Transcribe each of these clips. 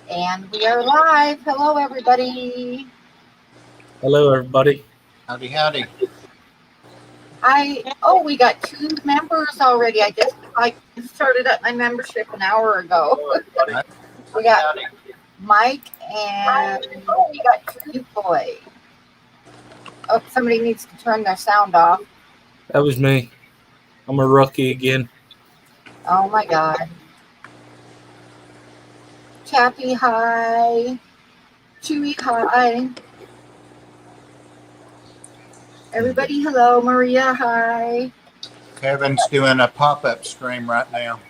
And we are live. Hello, everybody. Hello, everybody. Howdy, howdy. We got 2 members already. I started up my membership an hour ago. We got Mike and we got Cute Boy. Oh, somebody needs to turn their sound off. That was me. I'm a rookie again. Oh my God. Chappie, hi. Chewy, hi. Everybody, hello. Maria, hi. Kevin's doing a pop-up stream right now.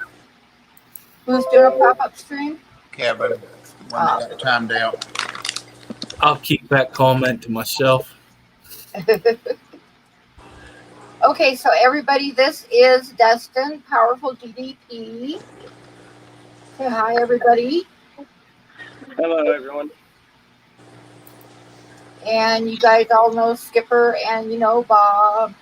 Who's doing a pop-up stream? Kevin, when they got timed out. I'll keep that comment to myself. Okay, so everybody, this is Dustin, Powerful DDP. Say hi, everybody. Hello, everyone. And you guys all know Skipper and you know Bob.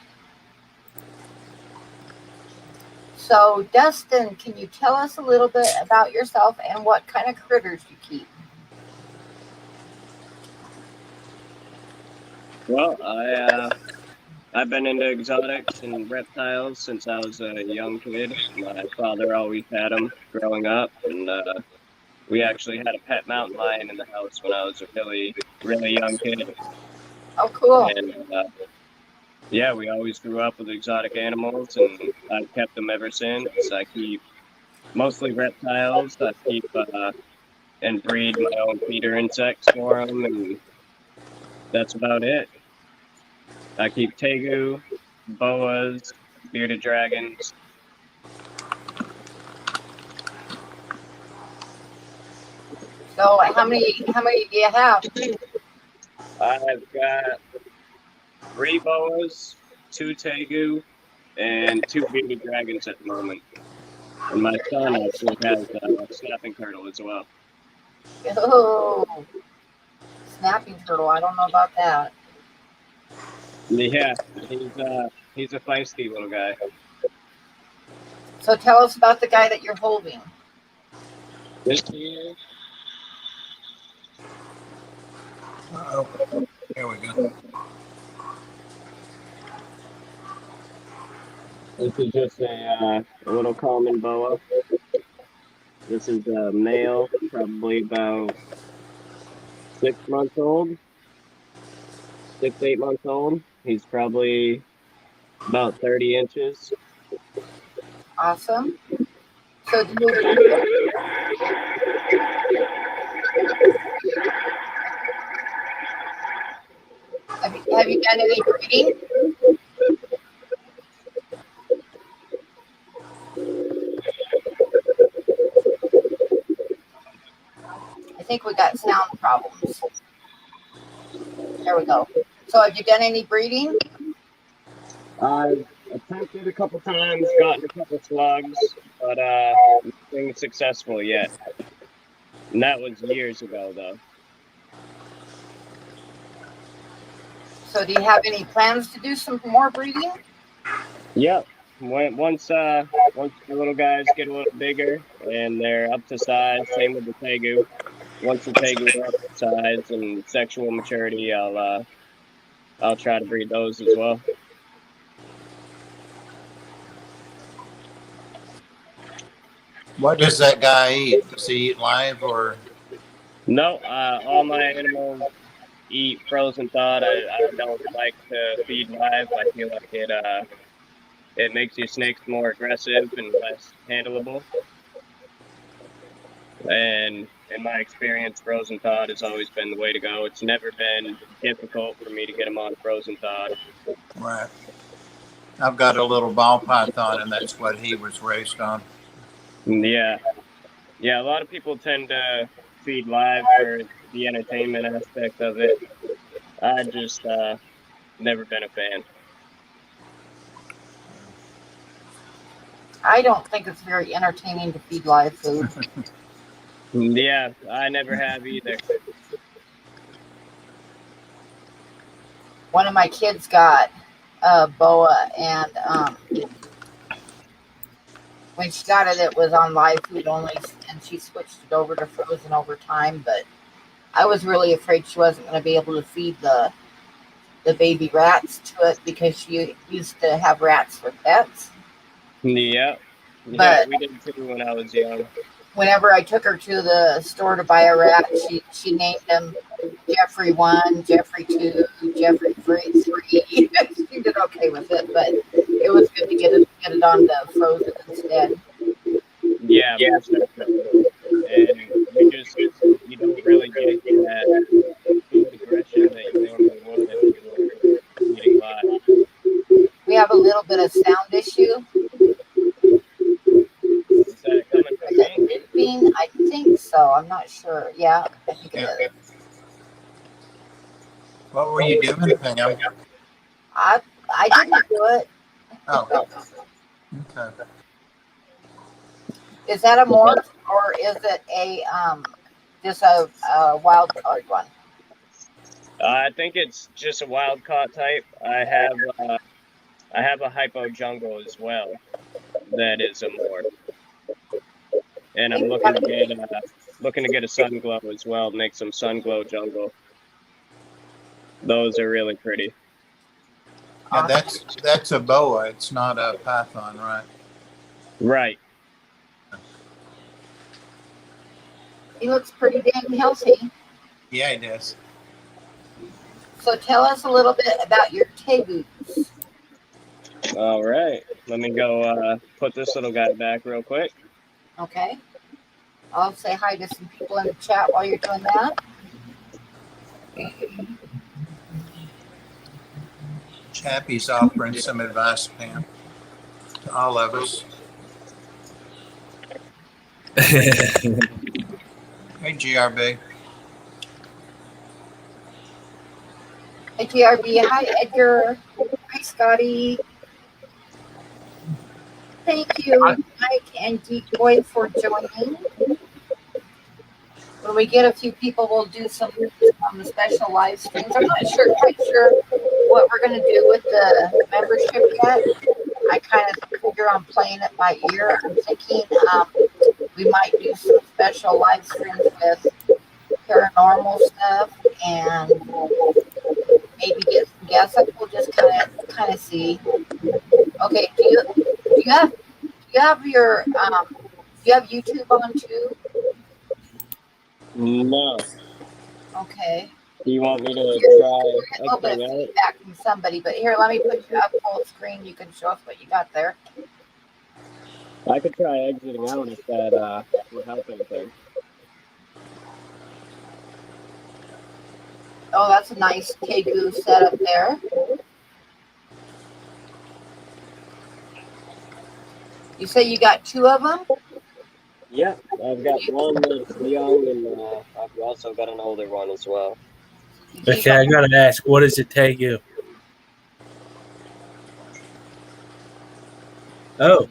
So, Dustin, can you tell us a little bit about yourself and what kind of critters you keep? Well, I've been into exotics and reptiles since I was a young kid. My father always had them growing up, and we actually had a pet mountain lion in the house when I was a really, really young kid. Oh, cool. And yeah, we always grew up with exotic animals, and I've kept them ever since. I keep mostly reptiles. I keep and breed my own feeder insects for them, and that's about it. I keep tegu, boas, bearded dragons. So, how many do you have? I've got 3 boas, 2 tegu, and 2 bearded dragons at the moment. And my son actually has a snapping turtle as well. Oh, snapping turtle. I don't know about that. Yeah, he's a feisty little guy. So, tell us about the guy that you're holding. This here. Oh, there we go. This is just a little common boa. This is a male, probably about 6 months old. 6 to 8 months old. He's probably about 30 inches. Awesome. So, have you done any breeding? I think we got sound problems. There we go. So, have you done any breeding? I've attempted a couple times, gotten a couple slugs, but nothing successful yet. And that was years ago, though. So, do you have any plans to do some more breeding? Yep. Once the little guys get a little bigger and they're up to size, same with the tegu. Once the tegu are up to size and sexual maturity, I'll try to breed those as well. What does that guy eat? Does he eat live or? No, all my animals eat frozen thawed. I don't like to feed live. I feel like it makes your snakes more aggressive and less handleable. And in my experience, frozen thawed has always been the way to go. It's never been difficult for me to get them on frozen thawed. Right. I've got a little ball python, and that's what he was raised on. Yeah. A lot of people tend to feed live for the entertainment aspect of it. I just never been a fan. I don't think it's very entertaining to feed live food. Yeah, I never have either. One of my kids got a boa, and when she got it, it was on live food only, and she switched it over to frozen over time. But I was really afraid she wasn't going to be able to feed the baby rats to it because she used to have rats for pets. Yeah. Yeah, But we did too when I was young. whenever I took her to the store to buy a rat, she named him Jeffrey 1, Jeffrey 2, Jeffrey 3. She did okay with it, but it was good to get it on the frozen instead. Yeah, most definitely. And you don't really get that food aggression that you normally would if you were eating live. We have a little bit of sound issue. Is that coming from me? Beeping? I think so. I'm not sure. Yeah, I think it Yeah. is. What were you doing, Pam? I didn't do it. Oh, okay. Is that a morph or is it a just a wild card one? I think it's just a wild caught type. I have a hypo jungle as well. That is a morph, and I'm looking to get a sun glow as well. Make some sun glow jungle. Those are really pretty. Yeah, that's a boa. It's not a python, right? Right. He looks pretty dang healthy. Yeah, it does. So tell us a little bit about your tegus. All right. Let me go put this little guy back real quick. Okay. I'll say hi to some people in the chat while you're doing that. Chappie's offering some advice, Pam, to all of us. Hey, GRB. Hey, GRB. Hi, Edgar. Hi, Scotty. Thank you, Mike and Decoy, for joining. When we get a few people, we'll do some special live streams. I'm not quite sure what we're going to do with the membership yet. I kind of figure on playing it by ear. I'm thinking we might do some special live streams with paranormal stuff and maybe get some guests. We'll just kind of see. Okay, do you have your do you have YouTube on too? No. Okay. Do you want me to A try little bit of feedback from somebody, but here, let me put you up full screen. You can show us what you got there. I could try exiting out if that would help anything. Oh, that's a nice Tegu setup there. You say you got two of them? Yeah, I've got one that's young, and I've also got an older one as well. Okay, I gotta ask, what does it take you? Oh,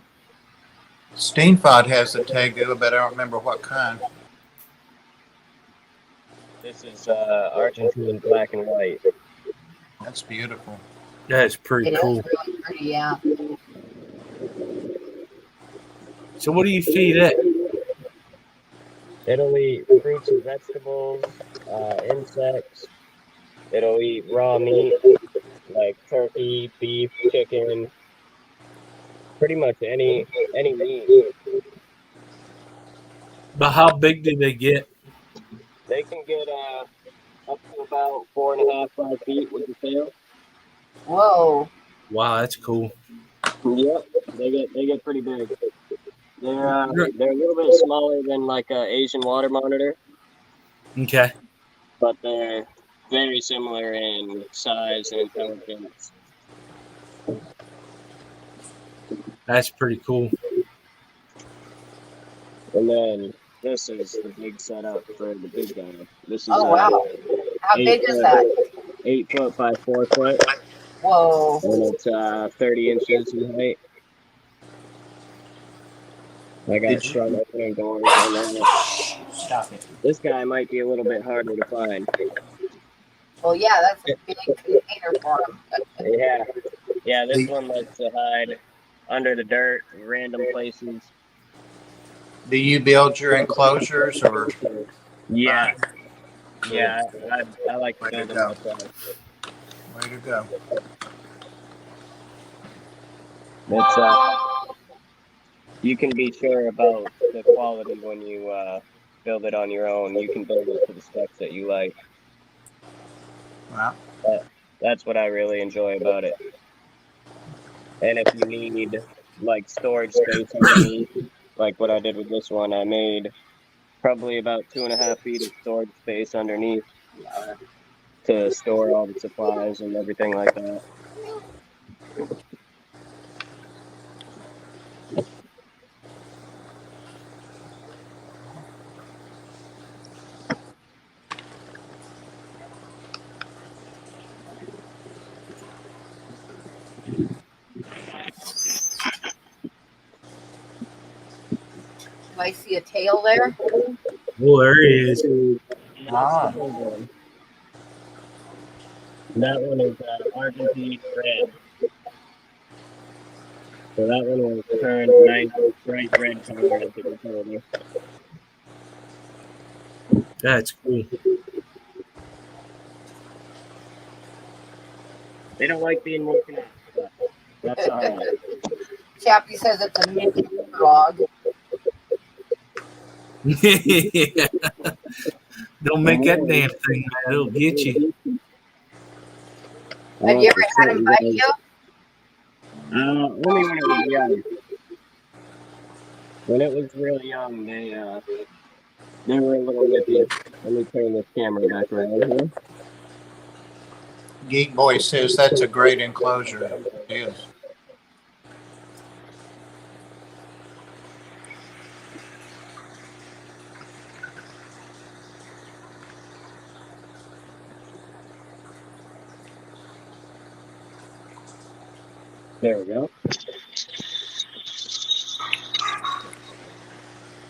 Steenfod has a tegu, but I don't remember what kind. This is Argentine black and white. That's beautiful. that's pretty It cool. is really pretty, yeah. So what do you feed it? It'll eat fruits and vegetables, insects. It'll eat raw meat like turkey, beef, chicken, pretty much any meat. But how big do they get? They can get up to about 4.5, 5 feet with the tail. Whoa. Wow, that's cool. Yep, they get pretty big. They're a little bit smaller than like a Asian water monitor, Okay. but they're very similar in size and intelligence. That's pretty cool. And then this is the big setup for the big guy. This is Wow. How big is that? 8 foot by 4 foot. Whoa. And it's 30 inches in height. I got front opening doors on that. Stop it. This guy might be a little bit harder to find. Well, yeah, that's a big container for him. Yeah, this one likes to hide under the dirt, random places. Do you build your enclosures or? Yeah, Cool. yeah, I like to Way to build them go. myself. Way to go. It's you can be sure about the quality when you build it on your own. You can build it to the specs that you like. Well, That's what I really enjoy about it. And if you need like storage space underneath, like what I did with this one, I made probably about 2.5 feet of storage space underneath to store all the supplies and everything like that. Do I see a tail there? Oh, there he is. ah, That one is Argentine red. So that one will turn a nice bright red color as it gets older. That's cool. They don't like being woken up, but that's all right. Chappie says it's a mini dog. Yeah. Don't make that damn thing mad. It'll get you. Have you ever had him bite you? Only when it was young. When it was really young, they were a little nippy. Let me turn this camera back around here. Geek Boy says that's a great enclosure. It is. There we go.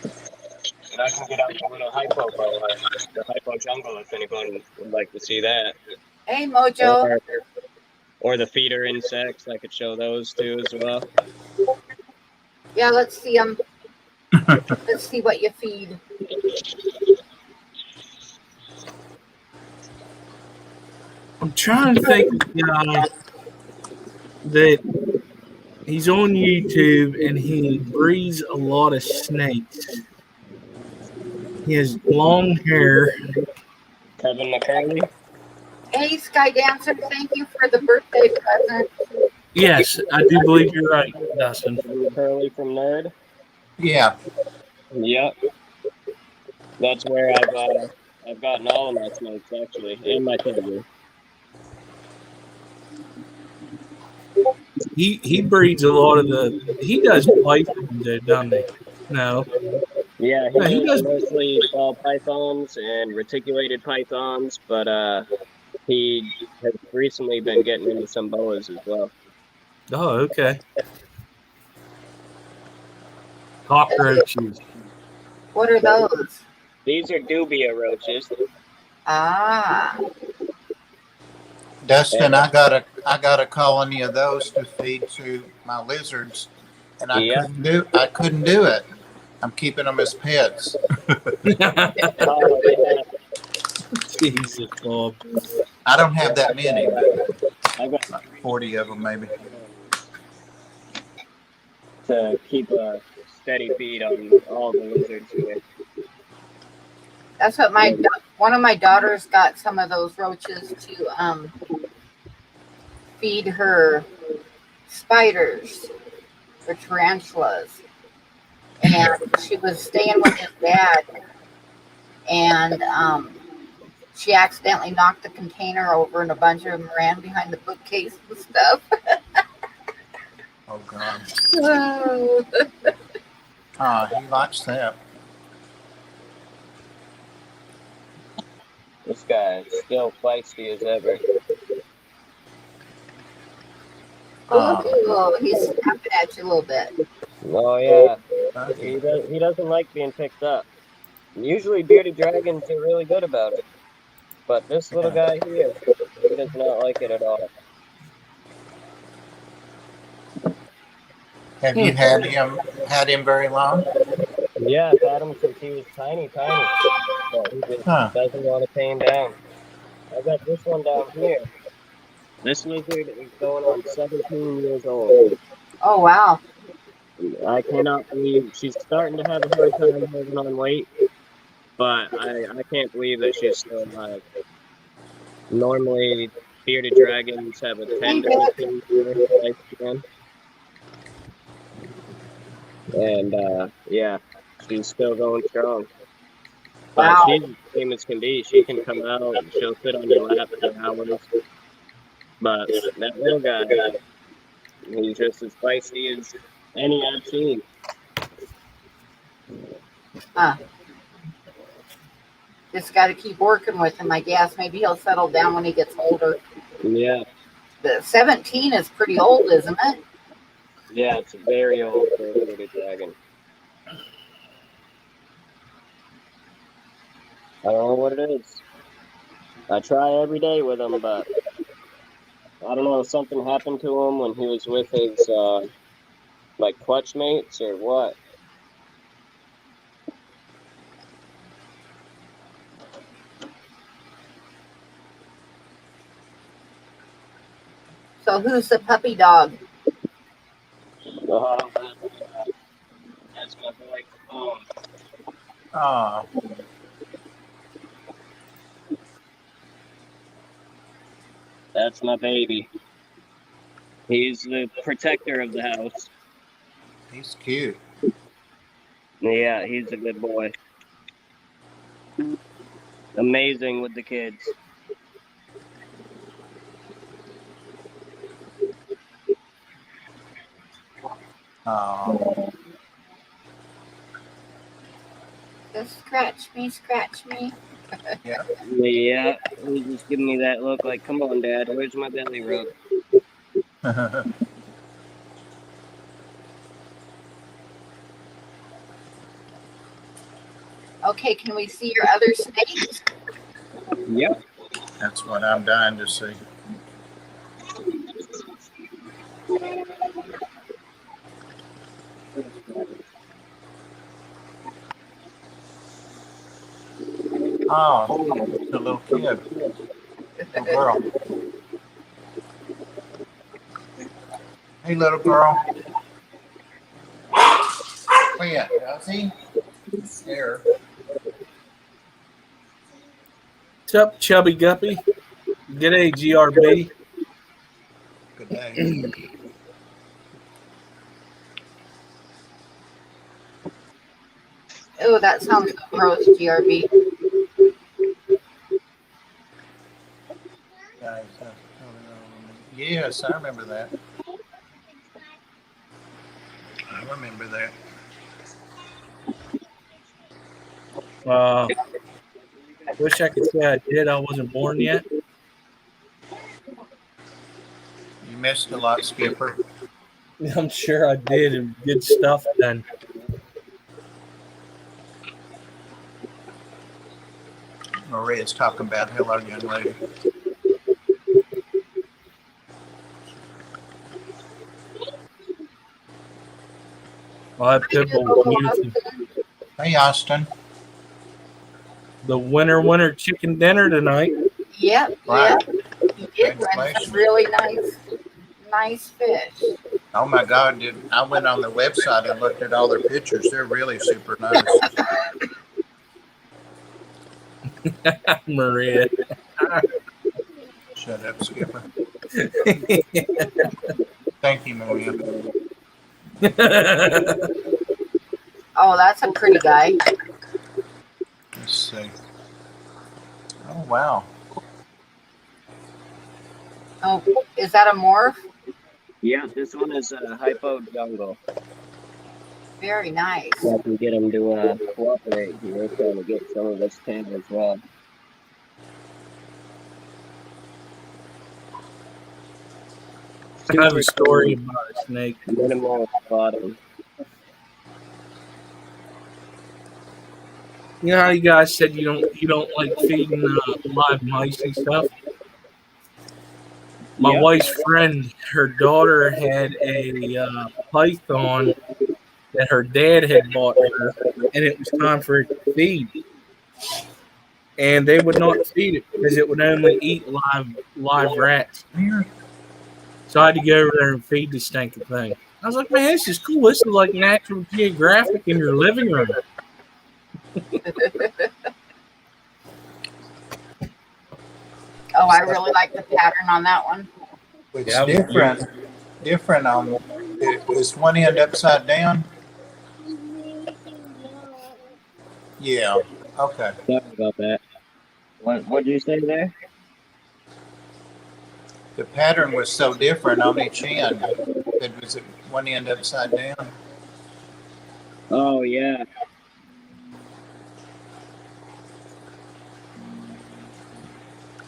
And I can get out the little the hypo jungle if anyone would like to see that. Hey, Mojo. Or the feeder insects, I could show those too as well. Yeah, let's see them. Let's see what you feed. I'm trying to think of the guy that he's on YouTube and he breeds a lot of snakes. He has long hair. Kevin McCurley. Hey, Sky Dancer, thank you for the birthday present. Yes, I do believe you're right, Dustin. McCurley from Nerd. Yeah. Yep. That's where I've gotten all of my snakes actually, and my tiger. He breeds a lot of he does pythons, doesn't he? No. Yeah, No, he does does. mostly ball pythons and reticulated pythons, but he has recently been getting into some boas as well. Oh, okay. Cockroaches. What are those? These are Dubia roaches. Ah. Dustin, I got a colony of those to feed to my lizards, and I couldn't do it. I'm keeping them as pets. Oh, yeah. Jesus, Bob. I don't have that many, but I got like 40 of them maybe. to keep a steady feed on all the lizards here. That's what one of my daughters got some of those roaches to feed her spiders or tarantulas. And she was staying with his dad, and she accidentally knocked the container over, and a bunch of them ran behind the bookcase and stuff. Oh God. Oh. He likes that. This guy is still feisty as ever. Oh, he's snapping at you a little bit. Oh yeah, Okay. he doesn't like being picked up. Usually bearded dragons are really good about it, but this little guy here, he does not like it at all. Have you had him very long? Yeah, I've had him since he was tiny. But he just doesn't want to tame down. I got this one down here. This lizard is going on 17 years old. Oh, wow. I cannot believe she's starting to have a hard time holding on weight, but I can't believe that she's still alive. Normally, bearded dragons have a 10 to 15 year lifespan. And yeah, she's still going strong. But Wow. she's the same as can be. She can come out and she'll sit on your lap for hours. But that little guy, he's just as feisty as any I've seen. Just got to keep working with him, I guess. Maybe he'll settle down when he gets older. Yeah. The 17 is pretty old, isn't it? Yeah, it's very old for a bearded dragon. I don't know what it is. I try every day with him, but I don't know if something happened to him when he was with his like clutch mates or what. So who's the puppy dog? That's my boy. Oh, That's my baby. He's the protector of the house. he's cute. Yeah, he's a good boy. Amazing with the kids. Oh, Just scratch me. Yeah, he's just giving me that look like, come on, Dad, where's my belly rub? Okay, can we see your other snakes? Yep. that's what I'm dying to see. Oh, the little kid, little girl. Hey, little girl. Where you at, Elsie? There. What's up, Chubby Guppy? G'day, GRB. Good day. Oh, that sounds gross, GRB. Guys, yes, I remember that. I remember that. I wish I could say I did. I wasn't born yet. You missed a lot, Skipper. I'm sure I did, and good stuff then. Maria's talking about hello, young lady. Well, that Pitbull was beautiful. Hey, Austin. The winter chicken dinner tonight. Yep, Right. yep. You did run some really nice fish. Oh my God! I went on the website and looked at all their pictures. They're really super nice. Maria. Shut up, Skipper. Thank you, Maria. Oh, that's a pretty guy. Let's see. Oh wow. Oh, is that a morph? Yeah, this one is a hypo jungle. Very nice. I can get him to cooperate here, trying to get some of this tail as well. I have a story about a snake. Minimal bottom. You know how you guys said you don't like feeding live mice and stuff? My Yep. wife's friend, her daughter had a python that her dad had bought her, and it was time for it to feed. And they would not feed it because it would only eat live rats. So I had to go over there and feed this stinking thing. I was like, man, this is cool. This is like National Geographic in your living room. Oh, I really like the pattern on that one. It's Yeah, different on, is one end upside down? Yeah, okay. Sorry about that. What did you say there? The pattern was so different on each end. It was one end upside down. Oh, yeah.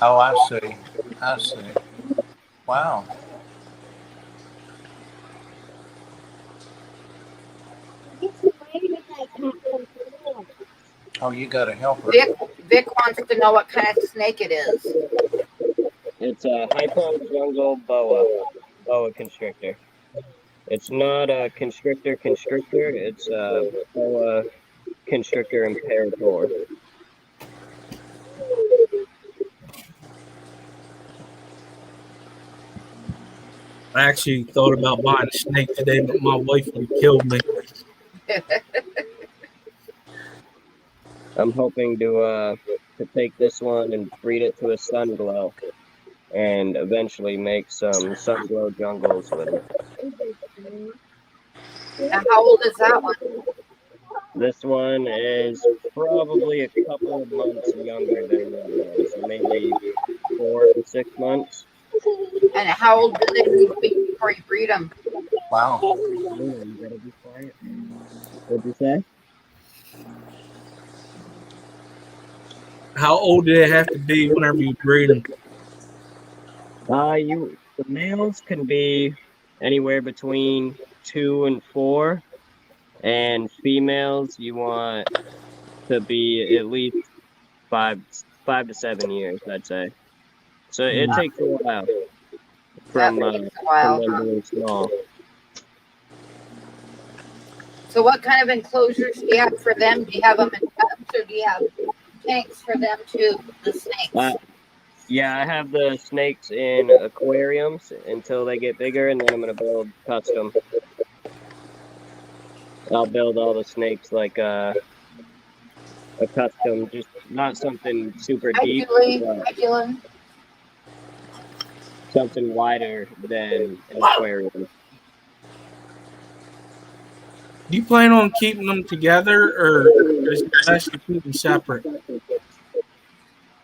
Oh, I see. I see. Wow. Oh, you got a helper. Vic wants to know what kind of snake it is. It's a hypo jungle boa constrictor. It's not a constrictor. It's a boa constrictor imperator. I actually thought about buying a snake today, but my wife would have killed me. I'm hoping to take this one and breed it to a sun glow, and eventually make some sun glow jungles with it. And how old is that one? This one is probably a couple of months younger than the other one, so maybe 4 to 6 months. And how old do they need to be before you breed them? Wow. You gotta be quiet. What'd you say? How old do they have to be whenever you breed them? The males can be anywhere between 2 and 4, and females you want to be at least 5 to 7 years, I'd say. So it takes a while from them being small. So what kind of enclosures do you have for them? Do you have them in tubs or do you have tanks for them too, the snakes? Yeah, I have the snakes in aquariums until they get bigger, and then I'm going to build custom. I'll build all the snakes like a custom, just not something super deep, but something wider than an aquarium. Do you plan on keeping them together, or is it best to keep them separate?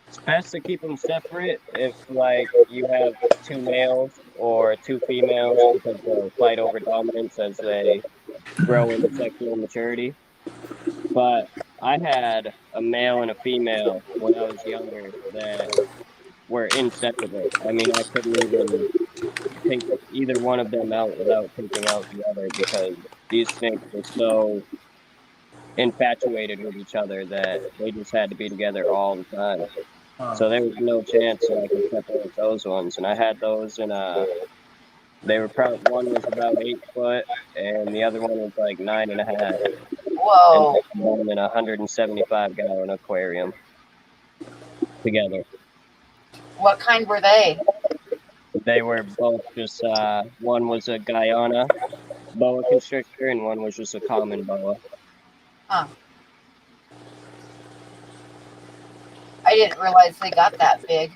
It's best to keep them separate if, like, you have 2 males or 2 females, because they'll fight over dominance as they grow into sexual maturity. But I had a male and a female when I was younger that were inseparable. I mean, I couldn't even take either one of them out without taking out the other, because these snakes were so infatuated with each other that they just had to be together all the time. So there was no chance that I could separate those ones. And I had those in they were one was about 8 foot and the other one was like 9.5. Whoa. And one in a 175-gallon aquarium together. What kind were they? They were both just, one was a Guyana boa constrictor and one was just a common boa. Huh. I didn't realize they got that big.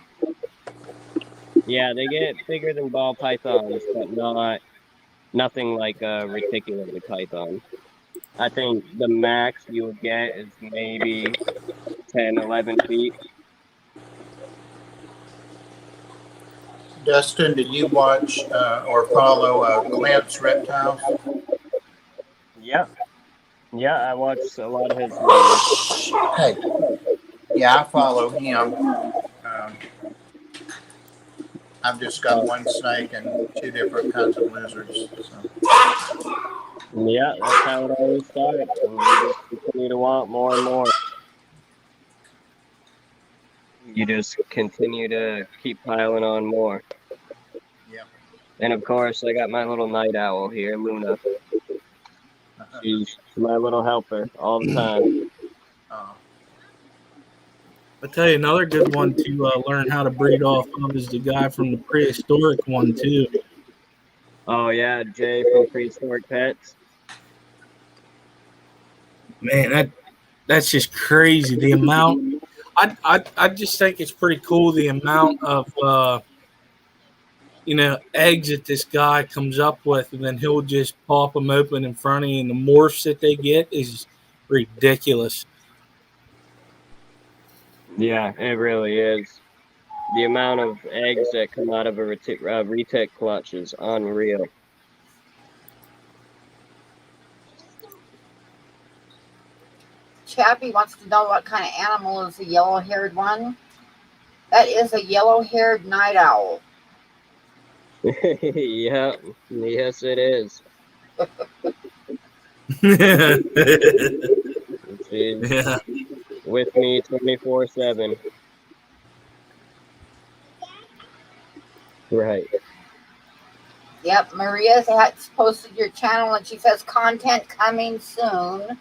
Yeah, they get bigger than ball pythons, but nothing like a reticulated python. I think the max you would get is maybe 10, 11 feet. Dustin, did you watch or follow Clint's Reptiles? Yeah. Yeah, I watched a lot of his videos. Hey, yeah, I follow him. I've just got one snake and 2 different kinds of lizards. So. Yeah, that's how it always starts. And you just continue to want more and more. You just continue to keep piling on more. Yeah. And of course, I got my little night owl here, Luna. She's my little helper all the time. I tell you, another good one to learn how to breed off of is the guy from the prehistoric one too. Oh yeah, Jay from Prehistoric Pets. Man, that's just crazy. The amount. I just think it's pretty cool the amount of eggs that this guy comes up with, and then he'll just pop them open in front of you, and the morphs that they get is ridiculous. Yeah, it really is. The amount of eggs that come out of a retic clutch is unreal. Chappie wants to know what kind of animal is the yellow-haired one. That is a yellow-haired night owl. Yeah, yes, it is. She's Yeah. with me 24/7. Right. Yep, Maria has posted your channel and she says content coming soon.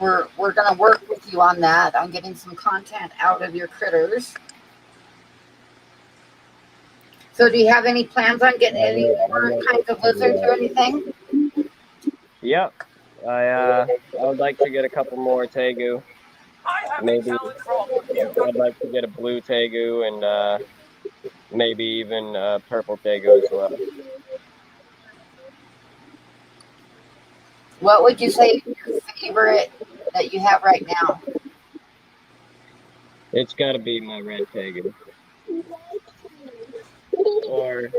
We're gonna work with you on that, on getting some content out of your critters. So do you have any plans on getting any more kinds of lizards or anything? Yep. I would like to get a couple more tegu. Maybe I'd like to get a blue tegu and maybe even a purple tegu as well. What would you say is your favorite that you have right now? It's got to be my red tegu. Or,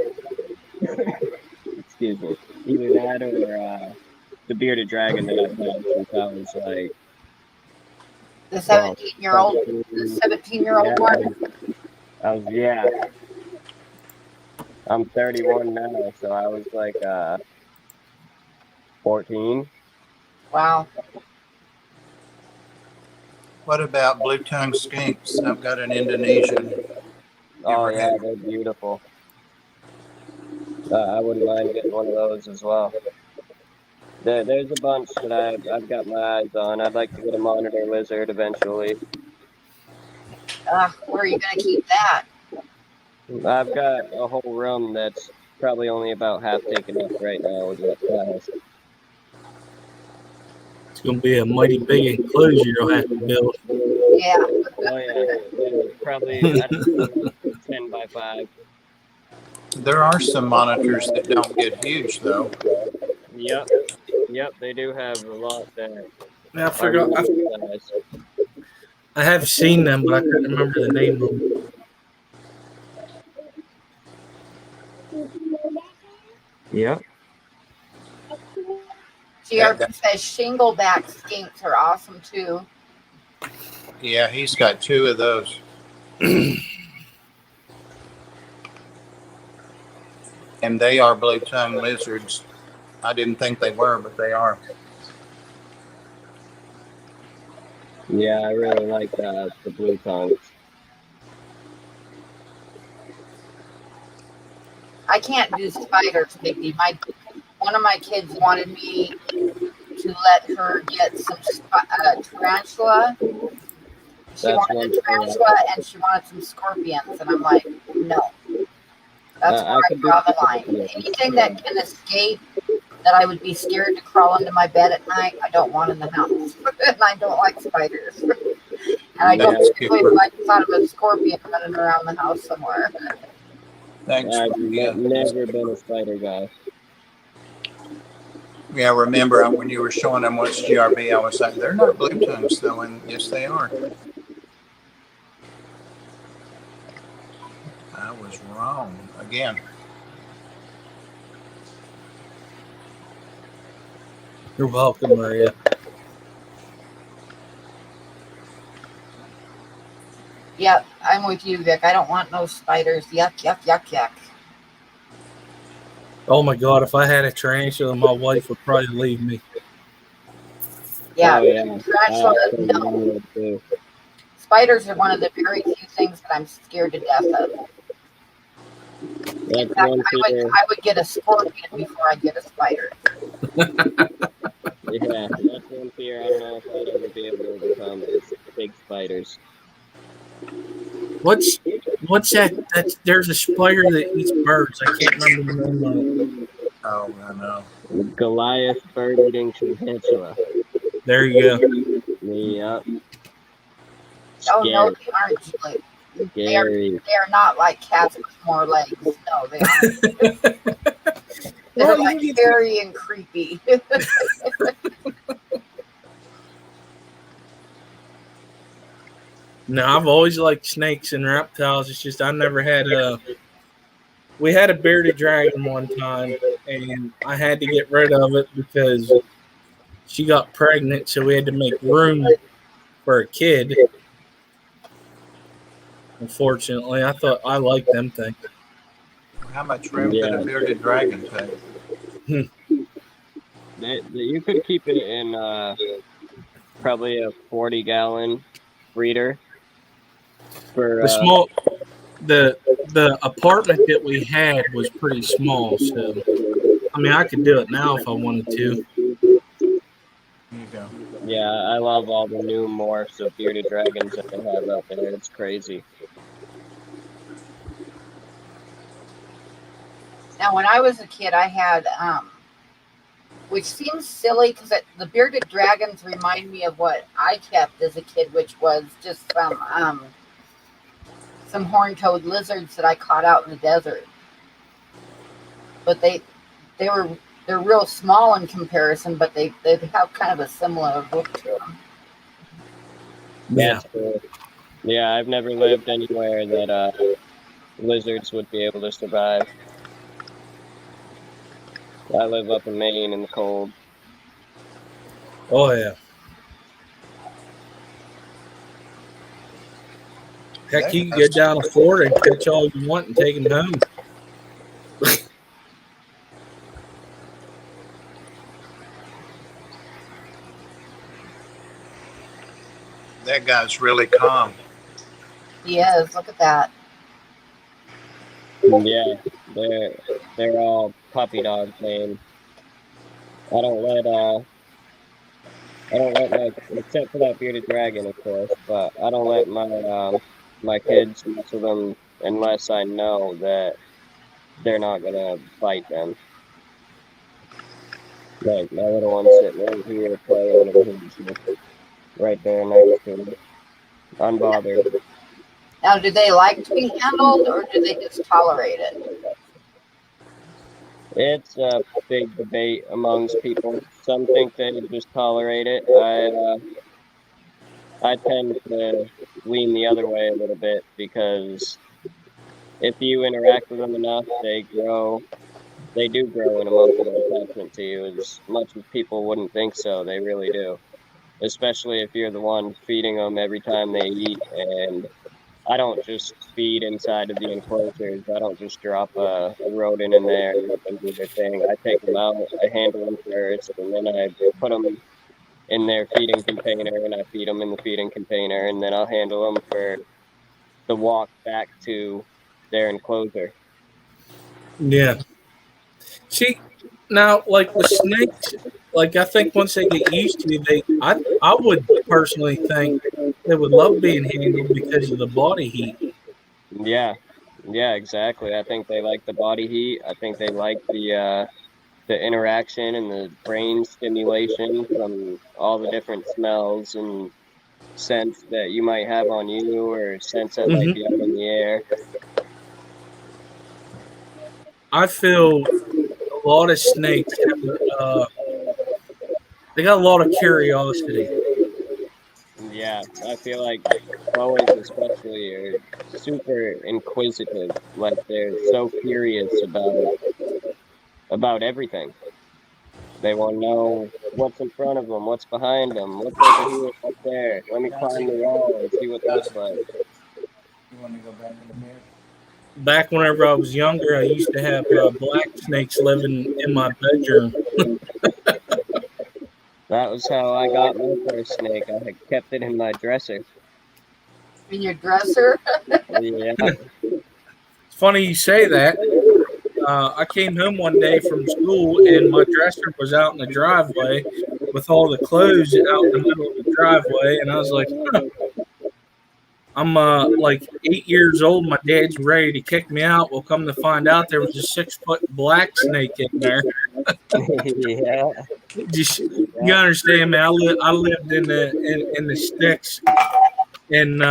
excuse me, either that or the bearded dragon that I've had since I was like The 17-year-old, the 17-year-old one? Yeah. I'm 31 now, so I was like 14. Wow. What about blue-tongued skinks? I've got an Indonesian. Oh yeah, they're beautiful. I wouldn't mind getting one of those as well. There's a bunch that I've got my eyes on. I'd like to get a monitor lizard eventually. Where are you going to keep that? I've got a whole room that's probably only about half taken up right now with that class. It's going to be a mighty big enclosure you'll have to build. Yeah. Oh yeah, probably 10 by 5. There are some monitors that don't get huge, though. Yep, they do have a lot that. Yeah, I forgot. I have seen them, but I couldn't remember the name of them. Yep. GRP says shingleback skinks are awesome too. Yeah, he's got 2 of those. And they are blue-tongued lizards. I didn't think they were, but they are. Yeah, I really like the blue tongues. I can't do spiders, Biggie. One of my kids wanted me to let her get some tarantula. She wanted a tarantula and she wanted some scorpions, and I'm like, no. That's where I draw the line. Anything that can escape, that I would be scared to crawl into my bed at night, I don't want in the house. And I don't like spiders. And I don't particularly like the thought of a scorpion running around the house somewhere. Thanks. I've never been a spider guy. Yeah, remember when you were showing them what's GRB, I was like, they're not blue tongues though, and yes they are. I was wrong again. You're welcome, Maria. Yep, I'm with you, Vic. I don't want no spiders. Yuck, yuck, yuck, yuck. Oh my God, if I had a tarantula, my wife would probably leave me. Yeah, Tarantula, no. Spiders are one of the very few things that I'm scared to death of. In fact, I would get a scorpion before I get a spider. Yeah, that's one fear I don't know if I'd ever be able to overcome is big spiders. What's that? There's a spider that eats birds. I can't remember the name of it. Oh, I know. Goliath bird-eating tarantula. There you go. Yep. Oh no, Scary. they aren't, Julie. They are. Scary. They are not like cats with more legs. No, they aren't. They're Well, like scary and creepy. No, I've always liked snakes and reptiles. It's just I never had a. We had a bearded dragon one time, and I had to get rid of it because she got pregnant, so we had to make room for a kid. Unfortunately, I thought I liked them things. How much room could a bearded dragon take? You could keep it in probably a 40-gallon breeder. For The apartment that we had was pretty small, so I mean I could do it now if I wanted to. There you go. Yeah, I love all the new morphs of bearded dragons that they have out there. It's crazy. Now, when I was a kid, I had, which seems silly because the bearded dragons remind me of what I kept as a kid, which was just some horned-toed lizards that I caught out in the desert. But they're real small in comparison, but they have kind of a similar look to them. Yeah. Cool. Yeah, I've never lived anywhere that lizards would be able to survive. I live up in Maine in the cold. Oh yeah. Heck, you can get down to Florida and catch all you want and take them home. That guy's really calm. He is. Look at that. Yeah, they're all puppy dogs, man. I don't let my, except for that bearded dragon, of course, but I don't let my kids mess with them unless I know that they're not gonna bite them. Like my little one's sitting right here playing and he's right there next to me, unbothered. Now, do they like to be handled, or do they just tolerate it? It's a big debate amongst people. Some think they just tolerate it. I tend to lean the other way a little bit because if you interact with them enough, they do grow an emotional attachment to you as much as people wouldn't think so. They really do, especially if you're the one feeding them every time they eat. And I don't just feed inside of the enclosures. I don't just drop a rodent in there and let them do their thing. I take them out, I handle them first, and then I put them in their feeding container, and I feed them in the feeding container, and then I'll handle them for the walk back to their enclosure. Yeah. See, now like with snakes, like I think once they get used to you, I would personally think they would love being handled because of the body heat. Yeah, exactly. I think they like the body heat. I think they like the interaction and the brain stimulation from all the different smells and scents that you might have on you or scents that might be up in the air. I feel a lot of snakes have, they got a lot of curiosity. Yeah, I feel like boas especially are super inquisitive. Like they're so curious about everything. They want to know what's in front of them, what's behind them, what's over here, what's there. Let me climb the wall and see what that's like. You want to go back in the mirror? Back whenever I was younger, I used to have black snakes living in my bedroom. That was how I got my first snake. I had kept it in my dresser. In your dresser? Yeah. It's funny you say that. I came home one day from school and my dresser was out in the driveway, with all the clothes out in the middle of the driveway, and I was like, huh. I'm like 8 years old. My dad's ready to kick me out. Well, come to find out, there was a 6-foot black snake in there. Yeah. Just you understand, man. I lived in the sticks, and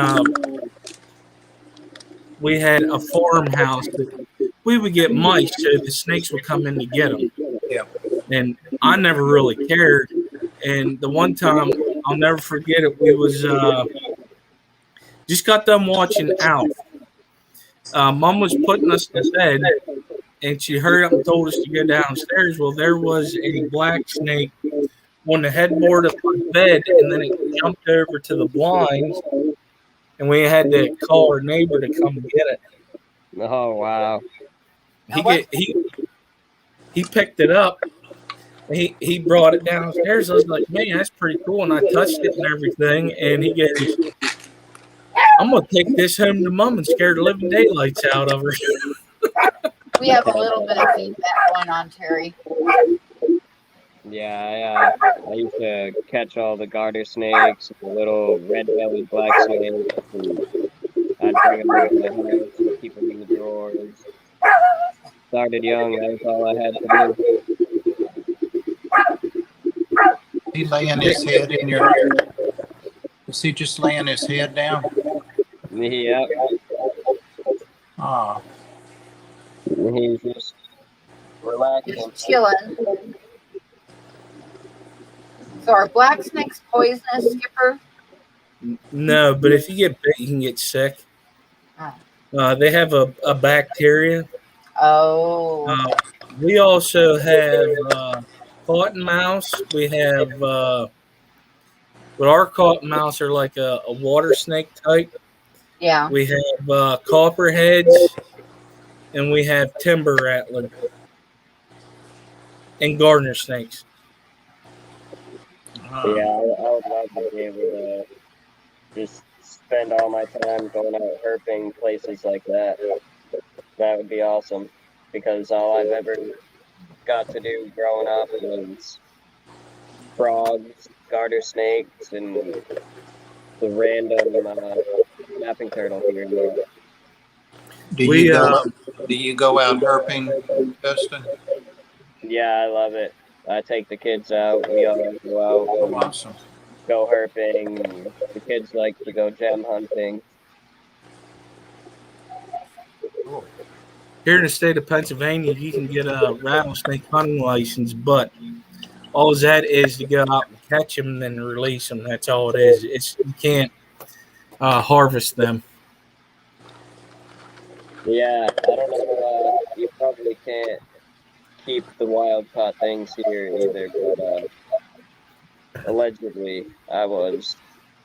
we had a farmhouse that we would get mice, so the snakes would come in to get them. Yeah. And I never really cared. And the one time I'll never forget it, we was just got done watching Alf. Mom was putting us to bed, and she hurried up and told us to go downstairs. Well, there was a black snake on the headboard of my bed, and then it jumped over to the blinds, and we had to call our neighbor to come get it. Oh wow. He picked it up. He brought it downstairs. I was like, man, that's pretty cool. And I touched it and everything. And he goes, I'm going to take this home to Mom and scare the living daylights out of her. We have a little bit of feedback going on, Terry. Yeah, I used to catch all the garter snakes, the little red-bellied black snakes, and I'd bring them over to the house and keep them in the drawers. Started young, that was all I had to do. He laying his head in your. Is he just laying his head down? Yeah, Oh, he's just relaxing. He's chilling. So are black snakes poisonous, Skipper? No, but if you get bit, you can get sick. They have a bacteria. Oh. We also have cottonmouth. We have, but our cottonmouths are like a water snake type. Yeah. We have copperheads, and we have timber rattler, and gardener snakes. Yeah, I would love to be able to just spend all my time going out herping places like that. That would be awesome, because all I've ever got to do growing up was frogs, garter snakes, and the random snapping turtle here and there. do you go out herping, Dustin? Yeah, I love it. I take the kids out. We all go out Oh, and awesome. go herping. The kids like to go gem hunting. Cool. Here in the state of Pennsylvania, you can get a rattlesnake hunting license, but all that is to go out and catch them and then release them. That's all it is. You can't harvest them. Yeah, I don't know. You probably can't keep the wild caught things here either, but allegedly I was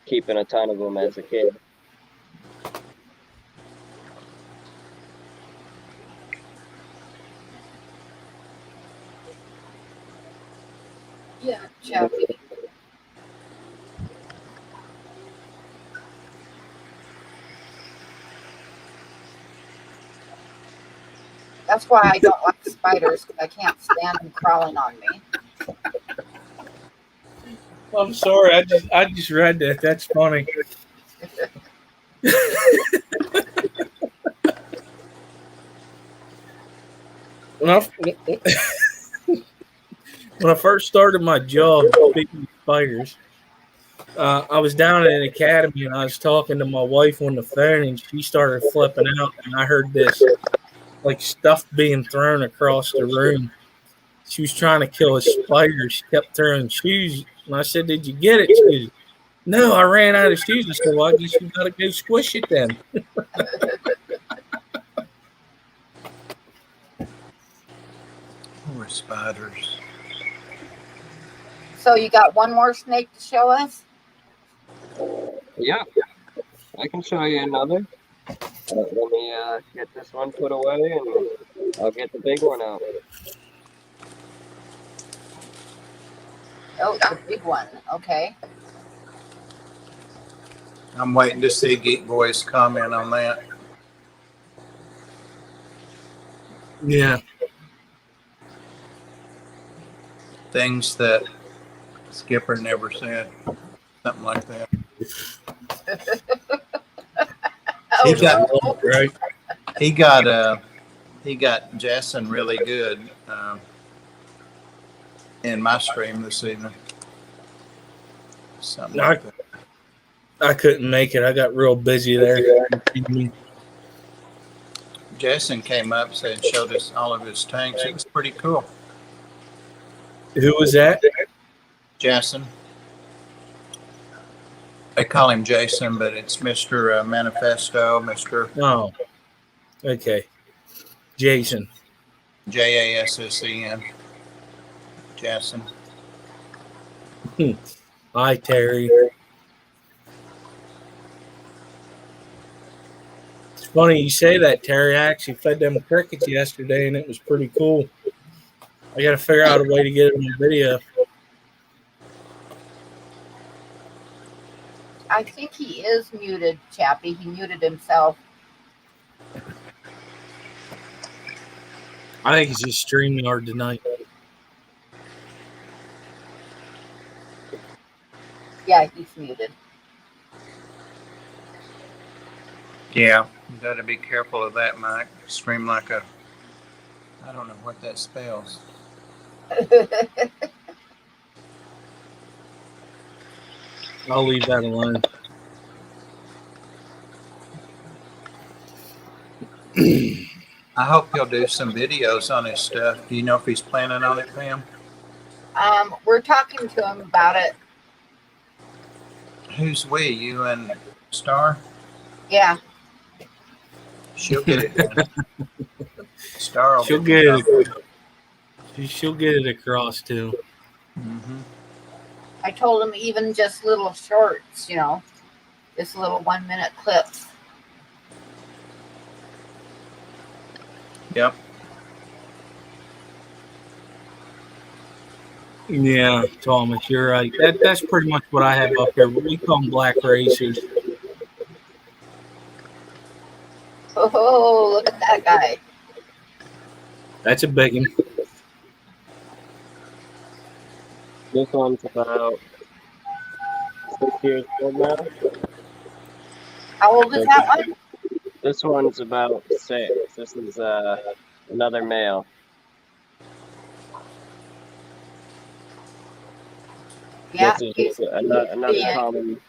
keeping a ton of them as a kid. Yeah. Chappy. That's why I don't like spiders, because I can't stand them crawling on me. I'm sorry. I just read that. That's funny. When I first started my job, speaking of spiders, I was down at an academy and I was talking to my wife on the phone, and she started flipping out, and I heard this like stuff being thrown across the room. She was trying to kill a spider. She kept throwing shoes, and I said, "Did you get it?" She goes, "No, I ran out of shoes." I said, "Well, I guess you got to go squish it then." Poor spiders. So you got one more snake to show us? Yeah, I can show you another. Let me get this one put away, and I'll get the big one out. Oh, the big one. Okay. I'm waiting to see Geek Boy's comment on that. Yeah. Things that Skipper never said something like that. Oh, He got no. Right? he got Jason really good in my stream this evening. Something like that. I couldn't make it. I got real busy there. Jason came up, showed us all of his tanks. It was pretty cool. Who was that? Jason. They call him Jason, but it's Mr. Manifesto, Mr. Oh, okay. Jason. Jassen. Jason. Hi, Terry. It's funny you say that, Terry. I actually fed them crickets yesterday, and it was pretty cool. I got to figure out a way to get it on video. I think he is muted, Chappie. He muted himself. I think it's just streaming hard tonight. Yeah, he's muted. Yeah, you got to be careful of that, Mike. Stream like a, I don't know what that spells. I'll leave that alone. I hope he'll do some videos on his stuff. Do you know if he's planning on it, Pam? We're talking to him about it. Who's we? You and Star? Yeah. She'll get it done. Star will She'll get it. She'll get it across too. Mm-hmm. I told him even just little shorts, just little 1 minute clips. Yep. Yeah, Thomas, you're right. That's pretty much what I have up here. We call them black racers. Oh, look at that guy. That's a big one. This one's about 6 years old now. How old is that one? This one's about 6. This is another male. Yeah. This is another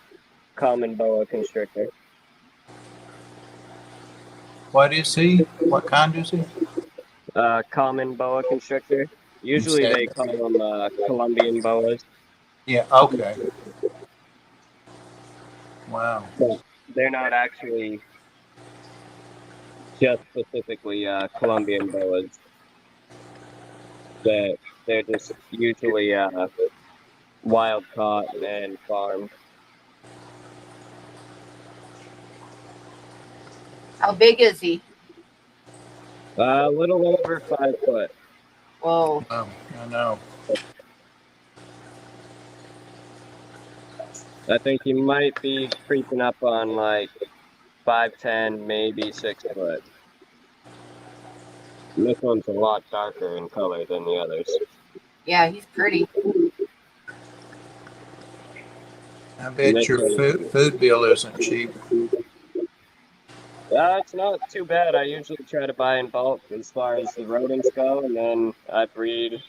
common boa constrictor. What is he? What kind is he? Common boa constrictor. Usually they call them Colombian boas. Yeah, okay. Wow. But they're not actually just specifically Colombian boas. They're just usually wild caught and farmed. How big is he? A little over 5 foot. Whoa. Oh, I know. I think he might be creeping up on like 5'10", maybe 6 foot. And this one's a lot darker in color than the others. Yeah, he's pretty. I bet your food bill isn't cheap. It's not too bad. I usually try to buy in bulk as far as the rodents go, and then I breed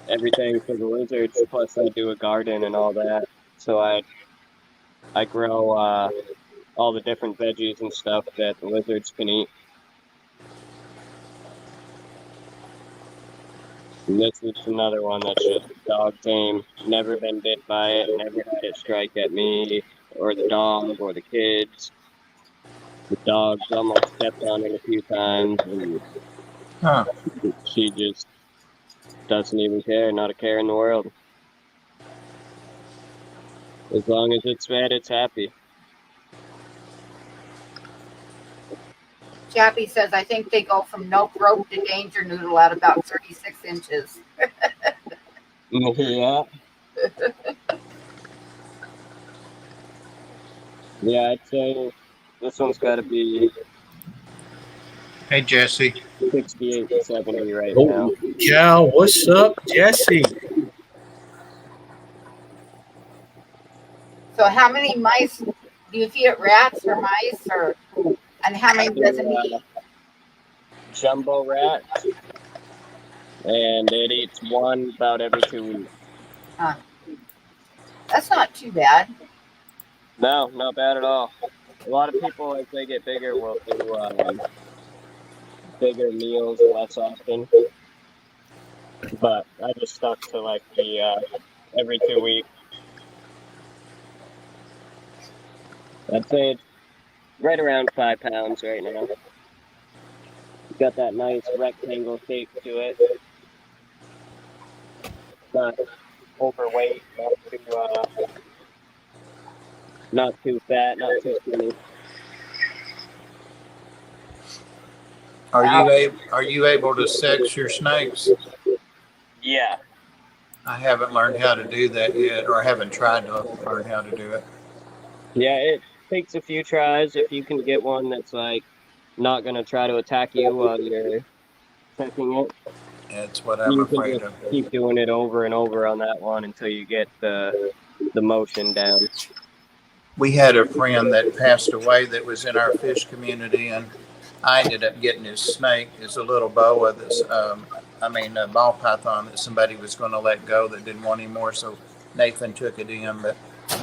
everything for the lizards, plus I do a garden and all that. So I grow all the different veggies and stuff that the lizards can eat. And this is another one that's just dog tame. Never been bit by it, never had it strike at me, or the dog, or the kids. The dog's almost stepped on it a few times, and she just doesn't even care, not a care in the world. As long as it's fed, it's happy. Chappie says, I think they go from nope rope to danger noodle at about 36 inches. Yeah. Yeah, I'd say this one's got to be Hey, Jesse. 68, 70 right now. Yeah, what's up, Jesse? So how many mice do you feed it? Rats or mice, or and how many does it eat? Jumbo rat, and it eats one about every 2 weeks. That's not too bad. No, not bad at all. A lot of people, as they get bigger, will do bigger meals less often. But I just stuck to like the every 2 weeks. I'd say it's right around 5 pounds right now. Got that nice rectangle shape to it. Not overweight, not too fat, not too skinny. Are you able to sex your snakes? Yeah. I haven't learned how to do that yet, or I haven't tried to learn how to do it. Yeah, it takes a few tries. If you can get one that's like not gonna try to attack you while you're checking it, That's what I'm you can afraid just of. keep doing it over and over on that one until you get the motion down. We had a friend that passed away that was in our fish community, and I ended up getting his snake, his little boa, a ball python that somebody was going to let go that didn't want him more. So Nathan took it in, but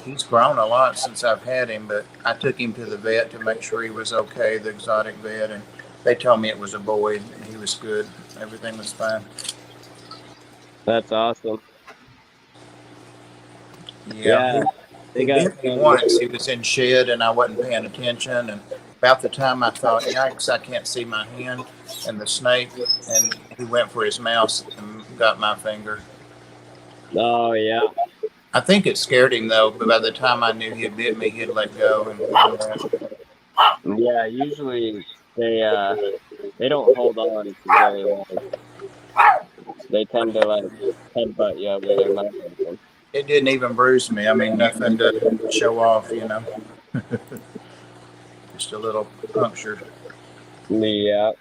he's grown a lot since I've had him. But I took him to the vet to make sure he was okay, the exotic vet, and they told me it was a boy. And he was good. Everything was fine. That's awesome. Yeah. They He got bit me once. He was in shed and I wasn't paying attention. And about the time I thought, yikes, I can't see my hand and the snake. And he went for his mouse and got my finger. Oh, yeah. I think it scared him though. But by the time I knew he had bit me, he'd let go. Yeah, usually they don't hold on for very long. They tend to like headbutt you with their mouth open. It didn't even bruise me. I mean, nothing to show off, Just a little puncture. Yeah.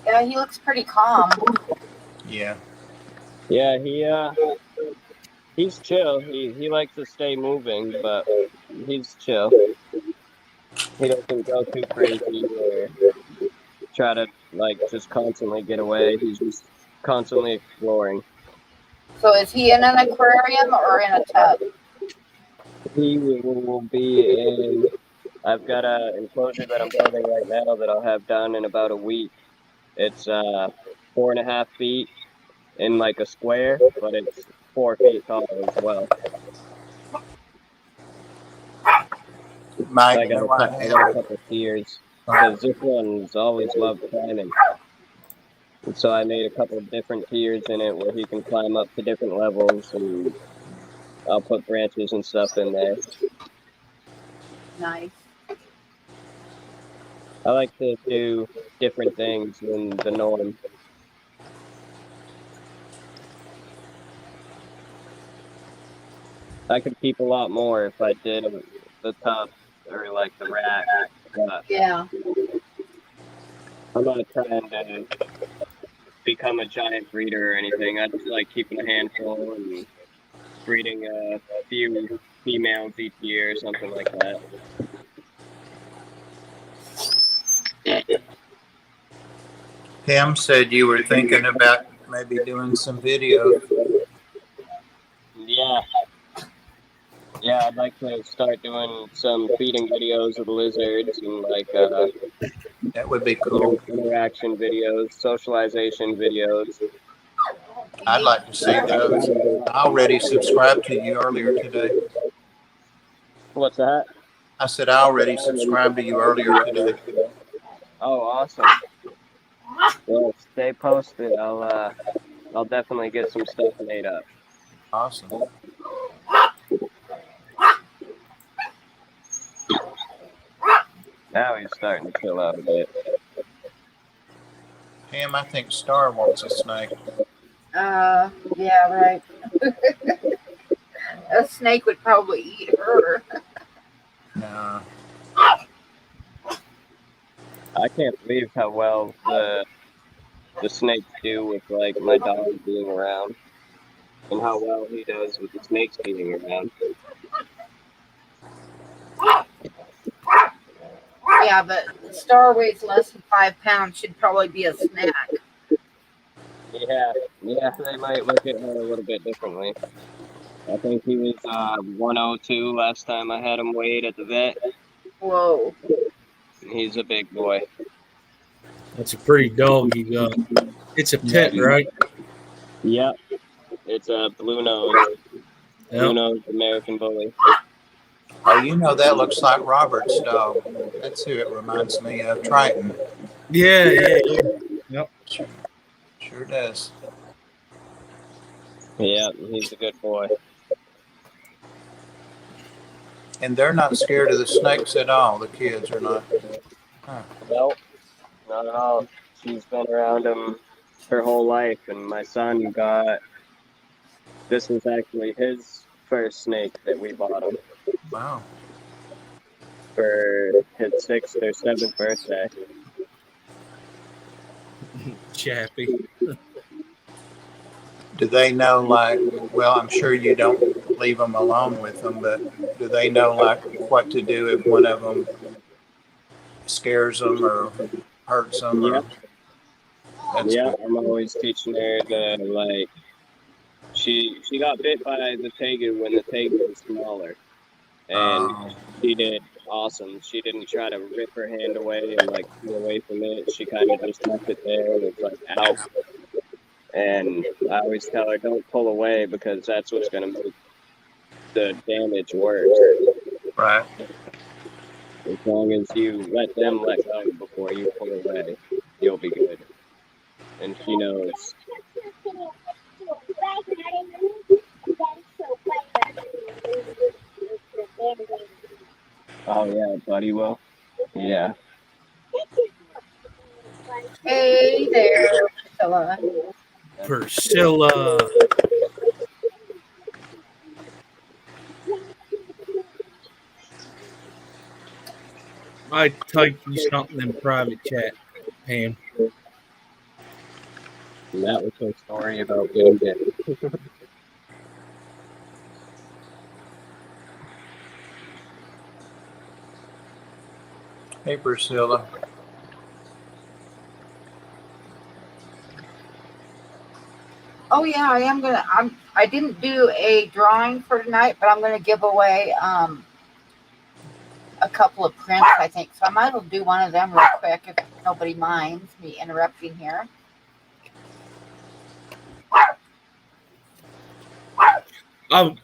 Yeah, he looks pretty calm. Yeah. Yeah, he's chill. He likes to stay moving, but he's chill. He doesn't go too crazy or try to like just constantly get away. He's just constantly exploring. So is he in an aquarium or in a tub? He will be in. I've got an enclosure that I'm building right now that I'll have done in about a week. It's 4.5 feet in like a square, but it's 4 feet tall as well. Mike, I got a couple tiers because this one's always loved climbing. And so I made a couple of different tiers in it where he can climb up to different levels, and I'll put branches and stuff in there. Nice. I like to do different things than the norm. I could keep a lot more if I did the tub or like the rat. But Yeah. I'm not trying to become a giant breeder or anything. I just like keeping a handful and breeding a few females each year or something like that. Pam said you were thinking about maybe doing some videos. Yeah, I'd like to start doing some feeding videos of the lizards and like That would be cool. interaction videos, socialization videos. I'd like to see those. I already subscribed to you earlier today. What's that? I said I already subscribed to you earlier today. Oh, awesome. Well, stay posted. I'll definitely get some stuff made up. Awesome. Now he's starting to chill out a bit. Pam, I think Star wants a snake. Yeah, right. A snake would probably eat her. No. I can't believe how well the snakes do with like my dog being around, and how well he does with the snakes being around. Yeah, but Star weighs less than 5 pounds. Should probably be a snack. Yeah, they might look at her a little bit differently. I think he was 102 last time I had him weighed at the vet. Whoa. He's a big boy. That's a pretty dog you got. It's a pet, right? Yep. It's a blue nose. Blue Yep. nose American Bully. Oh, you know, that looks like Robert's dog. That's who it reminds me of, Triton. Yeah. Yep. Sure does. Yeah, he's a good boy. And they're not scared of the snakes at all. The kids are not. Huh. Nope, not at all. She's been around him her whole life, and my son got. This was actually his first snake that we bought him Wow. for his 6th or 7th birthday. Chappy. Do they know, like, well, I'm sure you don't leave them alone with them, but do they know, like, what to do if one of them scares them or hurts them? Yeah. That's Yeah, good. I'm always teaching her to, like, she got bit by the tegu when the tegu was smaller, and she did awesome. She didn't try to rip her hand away and, like, pull away from it. She kind of just left it there and it's, like, out. And I always tell her, don't pull away, because that's what's going to make the damage worse. Right. As long as you let them let go before you pull away, you'll be good. And she knows. Oh, yeah, Buddy will. Yeah. Hey there, Priscilla. Priscilla. I typed you something in private chat, Pam. And that was her story about being dead. Hey, Priscilla. Oh yeah, I didn't do a drawing for tonight, but I'm gonna give away a couple of prints, I think. So I might as well do one of them real quick if nobody minds me interrupting here. I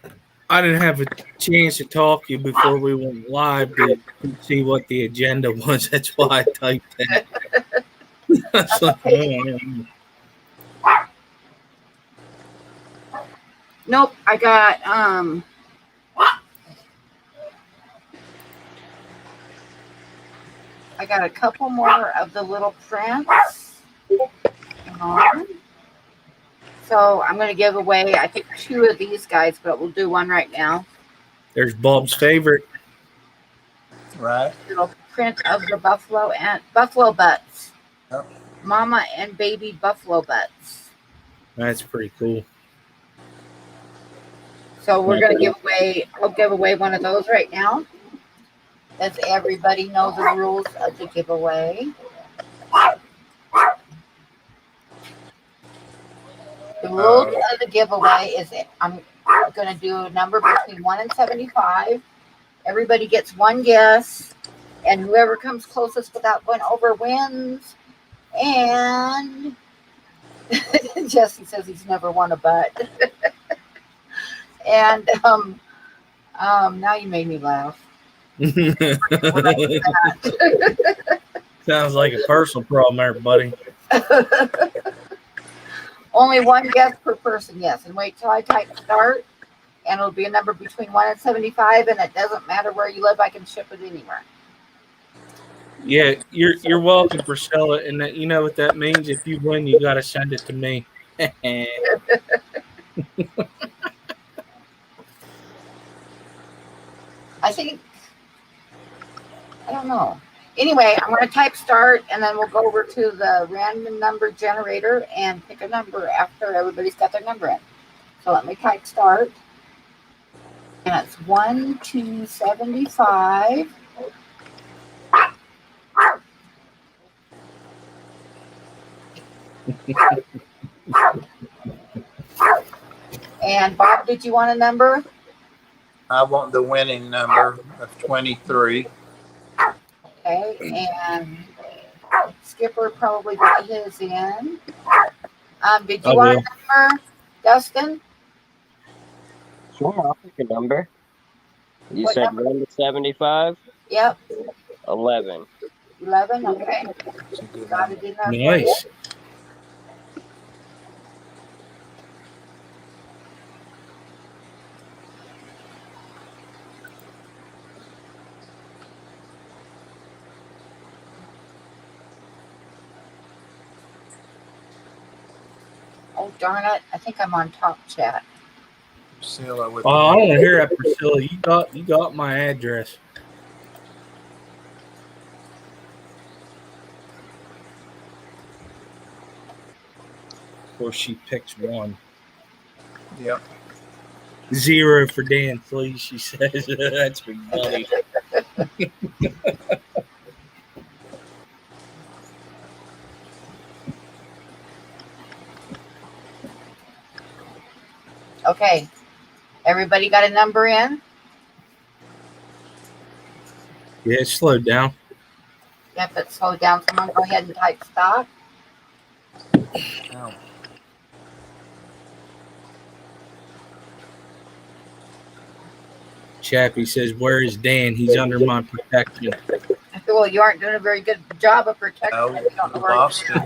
didn't have a chance to talk to you before we went live to see what the agenda was. That's why I typed that. That's like, Nope, I got a couple more of the little prints. Hang on. So I'm going to give away, I think, 2 of these guys, but we'll do one right now. there's Bob's favorite. Right. Little print of the buffalo and buffalo butts. Yep. Mama and baby buffalo butts. That's pretty cool. So we're going to give away, I'll give away one of those right now. Does everybody know the rules of the giveaway? The rules of the giveaway is I'm going to do a number between 1 and 75. Everybody gets one guess, and whoever comes closest without going over wins. And Jesse says he's never won a butt. And now you made me laugh. Sounds like a personal problem there, buddy. Only one guess per person, yes. And wait till I type start, and it'll be a number between 1 and 75, and it doesn't matter where you live. I can ship it anywhere. Yeah, you're welcome, Priscilla, and that, you know what that means. If you win, you got to send it to me. I think, I don't know. Anyway, I'm going to type start, and then we'll go over to the random number generator and pick a number after everybody's got their number in. So let me type start. And it's 1 to 75. And Bob, did you want a number? I want the winning number of 23. Okay, and Skipper probably got his in. Did you want a number, Dustin? Sure, I'll pick a number. You What said number? 1 to 75? Yep, 11. 11. Okay, That's a good got number. it in there. Nice. Oh darn it! I think I'm on top chat. Priscilla with Oh, I don't want to hear that, Priscilla. You got my address. Of course, she picks 1. Yep. 0 for Dan, please. She says that's funny. Okay, everybody got a number in? Yeah, it slowed down. Yep, it slowed down. Someone go ahead and type stop. Oh. Chappie says, "Where is Dan? He's under my protection." Well, you aren't doing a very good job of protecting No, him. You don't know where lost he is.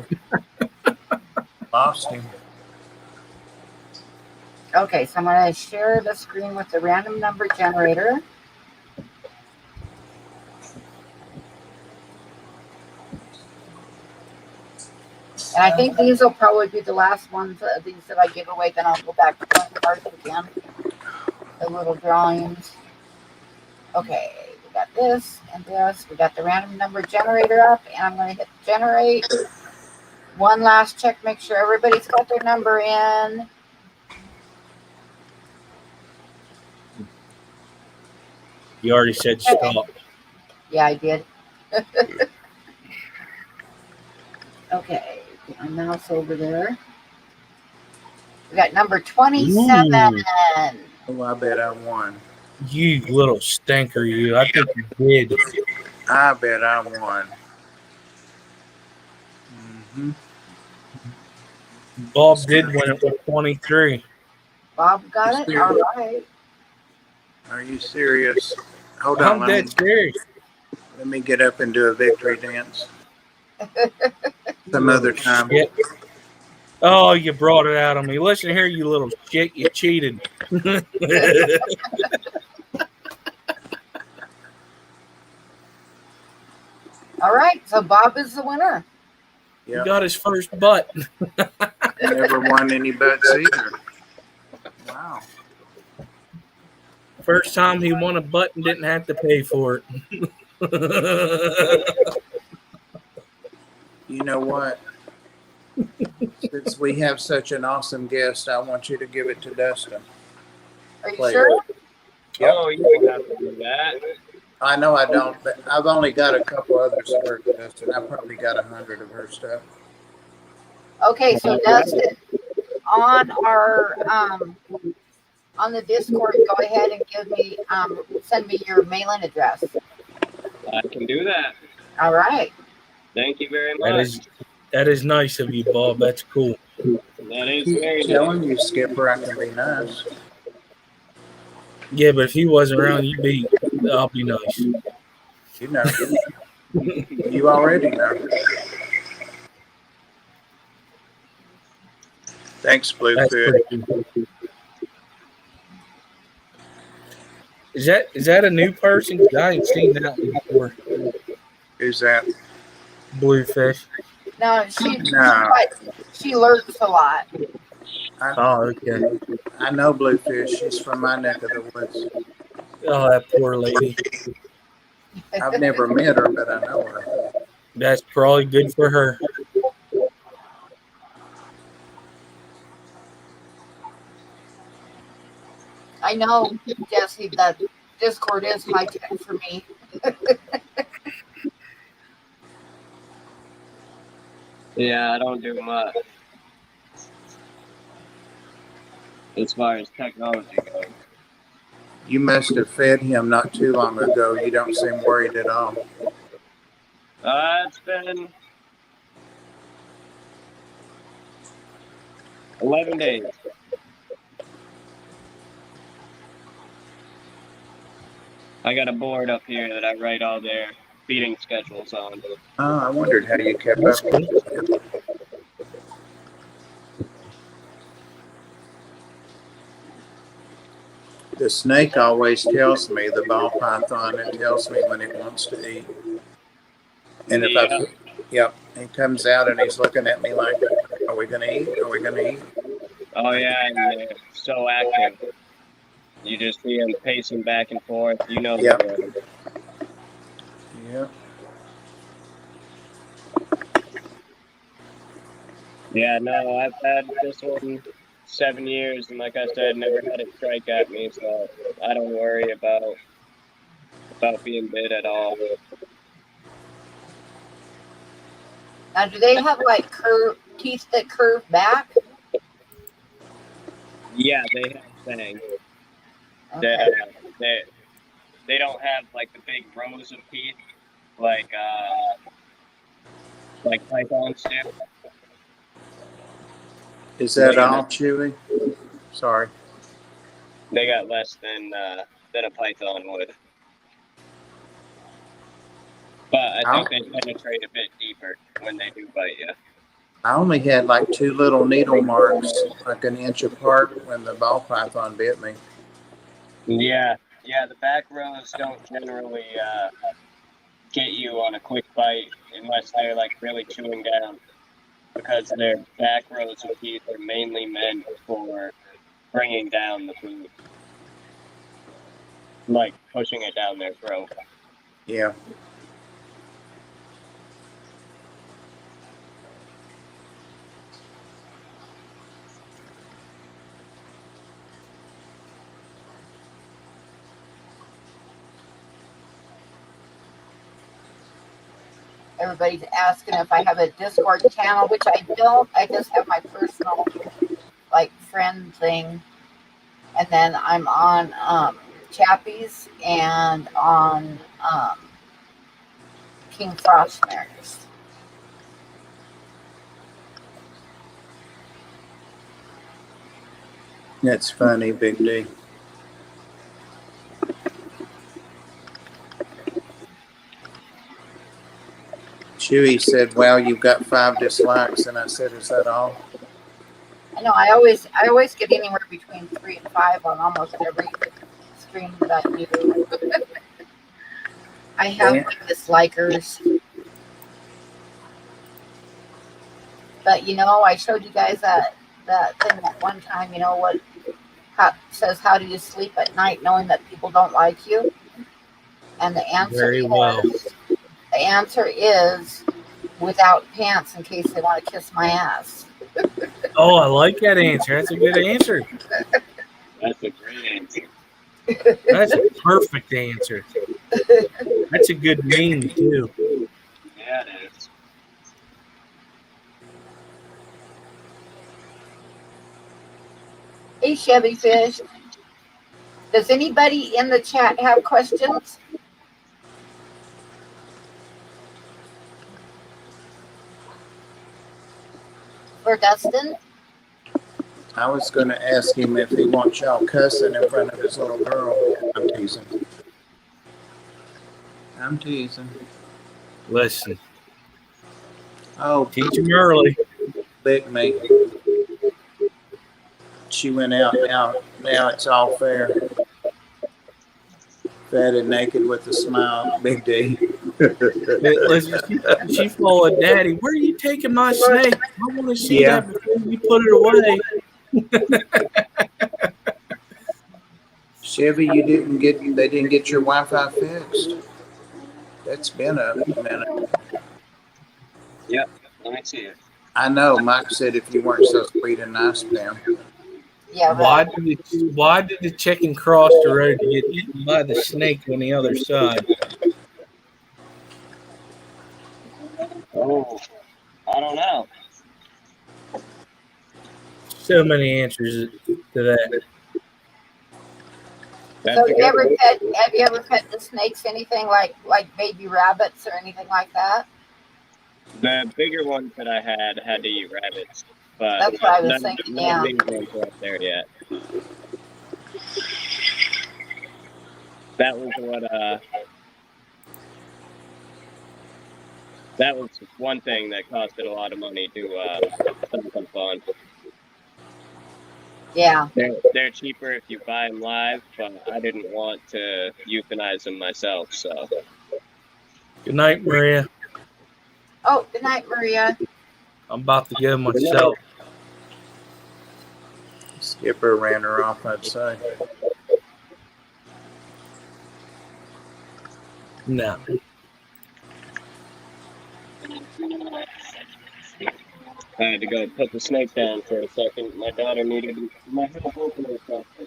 him. Lost him. Okay, so I'm going to share the screen with the random number generator. And I think these will probably be the last ones, these that I give away. Then I'll go back to the cards again. The little drawings. Okay, we got this and this. We got the random number generator up, and I'm going to hit generate. One last check, make sure everybody's got their number in. You already said stop. Yeah, I did. Okay, get my mouse over there. We got number 27. Ooh. Oh, I bet I won. You little stinker, you. I think you did. I bet I won. Mm-hmm. Bob did win it with 23. Bob got it? All right. Are you serious? Hold I'm on. dead serious. Let me get up and do a victory dance. Some other time. Yeah. Oh, you brought it out on me. Listen here, you little shit. You cheated. All right, so Bob is the winner. He Yep. got his first butt. Never won any butts either. Wow. First time he won a butt and didn't have to pay for it. You know what? Since we have such an awesome guest, I want you to give it to Dustin. Are you Play sure? Yep. Oh, you don't have to do that. I know I don't, but I've only got a couple others of her, Dustin. I probably got 100 of her stuff. Okay, so Dustin, on our on the Discord, go ahead and give me send me your mailing address. I can do that. All right. Thank you very much. That is nice of you, Bob. That's cool. That is very Keep nice. telling you, Skipper, I can be nice. Yeah, but if he wasn't around, I'll be nice. You know. You already know. Thanks, That's Bluefish. pretty cool. Is that a new person? 'Cause I ain't seen that one before. Who's that? Bluefish. No, No. she lurks a lot. Oh, okay. I know Bluefish. She's from my neck of the woods. Oh, that poor lady. I've never met her, but I know her. That's probably good for her. I know, Jesse, that Discord is high tech for me. Yeah, I don't do much as far as technology goes. You must have fed him not too long ago. You don't seem worried at all. It's been 11 days. I got a board up here that I write all their feeding schedules on. Oh, I wondered how you kept That's up. cool. The snake always tells me, the ball python, it tells me when it wants to eat. And if Yeah. yep, he comes out and he's looking at me like, are we going to eat? Are we going to eat? Oh, yeah, and they're so active. You just see them pacing back and forth. You know Yep. they're ready. Yeah. Yeah, no, I've had this one 7 years, and like I said, never had it strike at me, so I don't worry about being bit at all. Now, do they have like teeth that curve back? Yeah, they have fangs. Okay. That they don't have like the big rows of teeth like pythons do. Is that all, Chewy? Sorry. They got less than a python would. But I think they penetrate a bit deeper when they do bite you. I only had like 2 little needle marks, like an inch apart, when the ball python bit me. Yeah, the back rows don't generally get you on a quick bite unless they're like really chewing down, because their back rows of teeth are mainly meant for bringing down the food, like pushing it down their throat. Yeah. Everybody's asking if I have a Discord channel, which I don't. I just have my personal, like, friend thing. And then I'm on Chappies and on King Frostmares. That's funny, Big D. Chewy said, wow, you've got 5 dislikes. And I said, is that all? I know I always get anywhere between 3 and 5 on almost every stream that I do. I have Yeah. dislikers. But I showed you guys that thing that one time, says how do you sleep at night knowing that people don't like you? And the answer is without pants in case they want to kiss my ass. Oh, I like that answer. That's a good answer. That's a great answer. That's a perfect answer. That's a good meme, too. Yeah, it is. Hey, Chevy Fish. Does anybody in the chat have questions? For Dustin? I was going to ask him if he wants y'all cussing in front of his little girl. I'm teasing. Listen. Oh, Teach him early. lick me. She went out now. Now it's all fair. Fat and naked with a smile. Big D. Listen, she followed Daddy. Where are you taking my snake? I want to see that before you put it away. Chevy, they didn't get your Wi-Fi fixed. It's been a minute. Yep. Let me see it. I know. Mike said if you weren't so sweet and nice, Pam. Yeah, Why right. did the chicken cross the road to get eaten by the snake on the other side? Oh, I don't know. So many answers to that. That's So a good one. have you ever fed the snakes anything like baby rabbits or anything like that? The bigger ones that I had to eat rabbits, but That's what I was none thinking, of yeah. these ones are up there yet. That was what that was one thing that costed a lot of money to sell them on. Yeah. They're cheaper if you buy them live, but I didn't want to euthanize them myself, so. Good night, Maria. Oh, good night, Maria. I'm about to go myself. Skipper ran her off, I'd say. No. I had to go put the snake down for a second. My daughter needed my help opening something.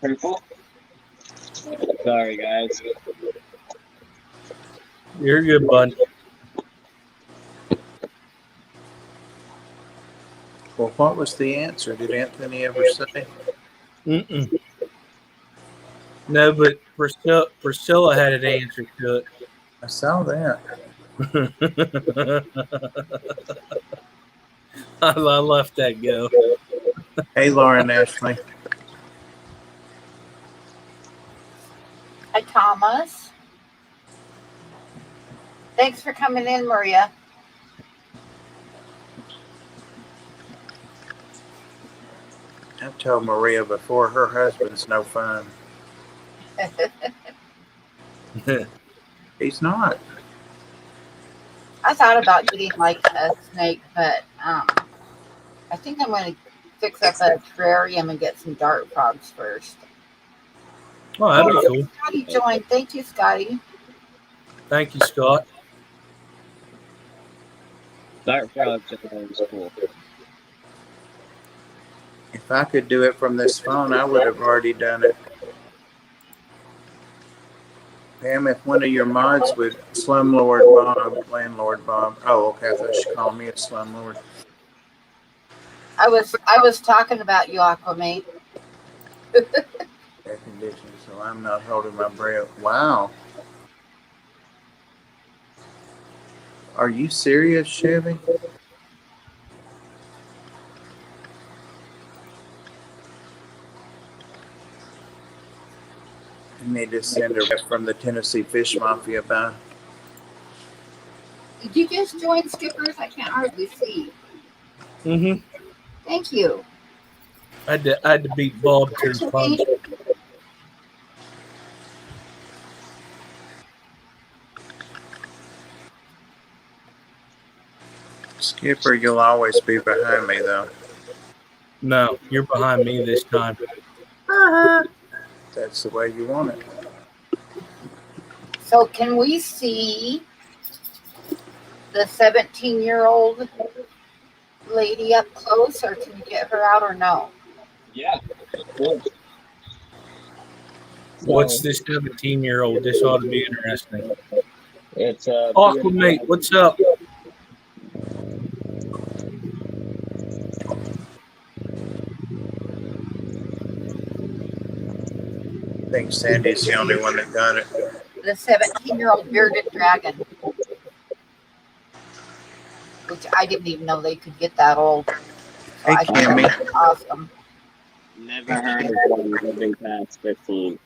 Purple? Sorry, guys. You're good, bud. Well, what was the answer? Did Anthony ever say? Mm-mm. No, but Priscilla had an answer to I saw that. it. I left that go. Hey, Lauren Ashley. Hi, Thomas. Thanks for coming in, Maria. I told Maria before, her husband's no fun. He's not. I thought about getting like a snake, but I think I'm going to fix up a terrarium and get some dart frogs first. Oh, that'd be cool. Scotty joined. Thank you, Scotty. Thank you, Scott. Dart frogs are always cool. If I could do it from this phone, I would have already done it. Pam, if one of your mods would, Slumlord Bob, Landlord Bob. Oh, okay, I thought she called me a Slumlord. I was talking about you, Aquamate. Air conditioning, so I'm not holding my breath. Wow. Are you serious, Chevy? You need to send a rep from the Tennessee Fish Mafia by. Did you just join, Skippers? I can't hardly see. Mm-hmm. Thank you. I had to beat Bob to the punch. Skipper, you'll always be behind me, though. No, you're behind me this time. That's the way you want it. So can we see the 17-year-old lady up close, or can you get her out, or no? Yeah, of course. What's this 17-year-old? This ought to be interesting. It's Aquamate, what's up? I think Sandy's the only one that got it. The 17-year-old bearded dragon, which I didn't even know they could get that old. So Hey, I think Cammy. that's awesome. Never heard of one living past 15.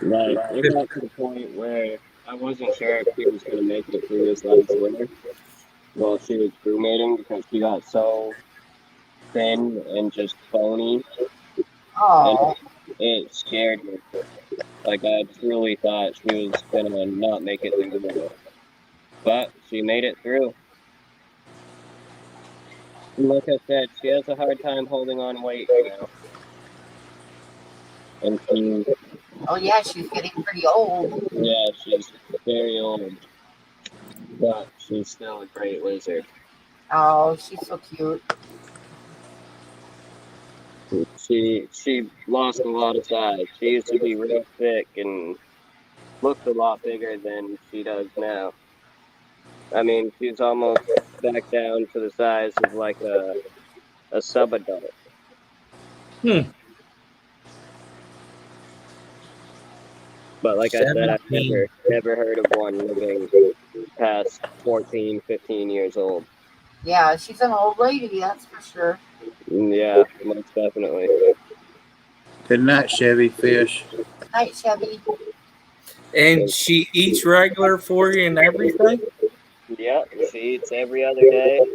Like, it got to the point where I wasn't sure if she was going to make it through this last winter while she was crewmating because she got so thin and just bony. Oh, And it scared me. Like, I truly thought she was going to not make it through the winter. But she made it through. Like I said, she has a hard time holding on weight now. And Oh yeah, she's getting pretty old. yeah, she's very old, but she's still a great lizard. Oh, she's so cute. She lost a lot of size. She used to be real thick and looked a lot bigger than she does now. I mean, she's almost back down to the size of like a sub-adult. But like I said, I've 17. never heard of one living past 14, 15 years old. Yeah, she's an old lady, that's for sure. Yeah, most definitely. Good night, Chevy Fish. Night, Chevy. And she eats regular for you and everything? Yeah, she eats every other day.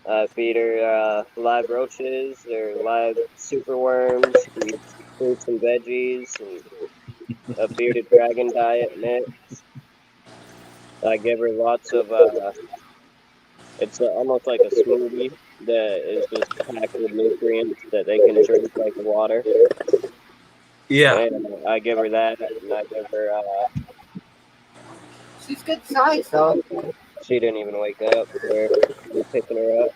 I feed her live roaches or live superworms. She eats fruits and veggies and a bearded dragon diet mix. I give her lots of it's almost like a smoothie that is just packed with nutrients that they can drink like water. Yeah. And I give her that, and I give her She's good size though. she didn't even wake up. We're picking her up.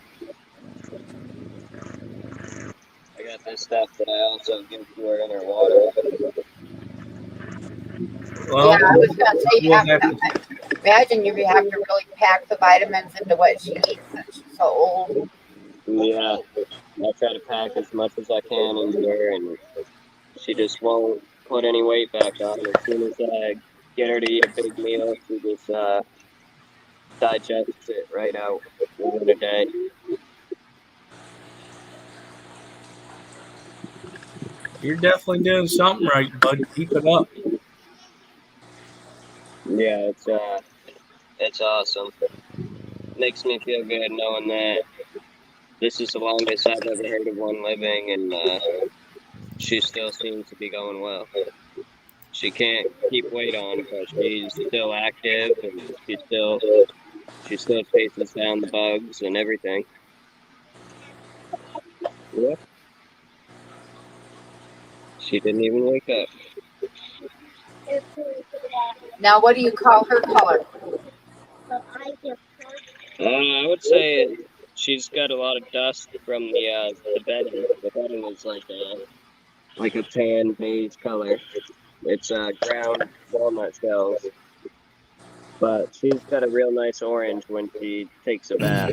I got this stuff that I also give to her in her water. Well, Yeah, I was gonna say you we'll have to imagine you have to really pack the vitamins into what she eats since she's so old. Yeah, I try to pack as much as I can into her, and she just won't put any weight back on. As soon as I get her to eat a big meal, she just digests it right out within a day. you're definitely doing something right, bud. Keep it up. Yeah, it's awesome. Makes me feel good knowing that this is the longest I've ever heard of one living, and she still seems to be going well. She can't keep weight on, but she's still active, and she still chases down the bugs and everything. Yeah. She didn't even wake up. Now, what do you call her color? I would say she's got a lot of dust from the bedding. The bedding is like a tan beige color. It's ground walnut shells, but she's got a real nice orange when she takes a bath.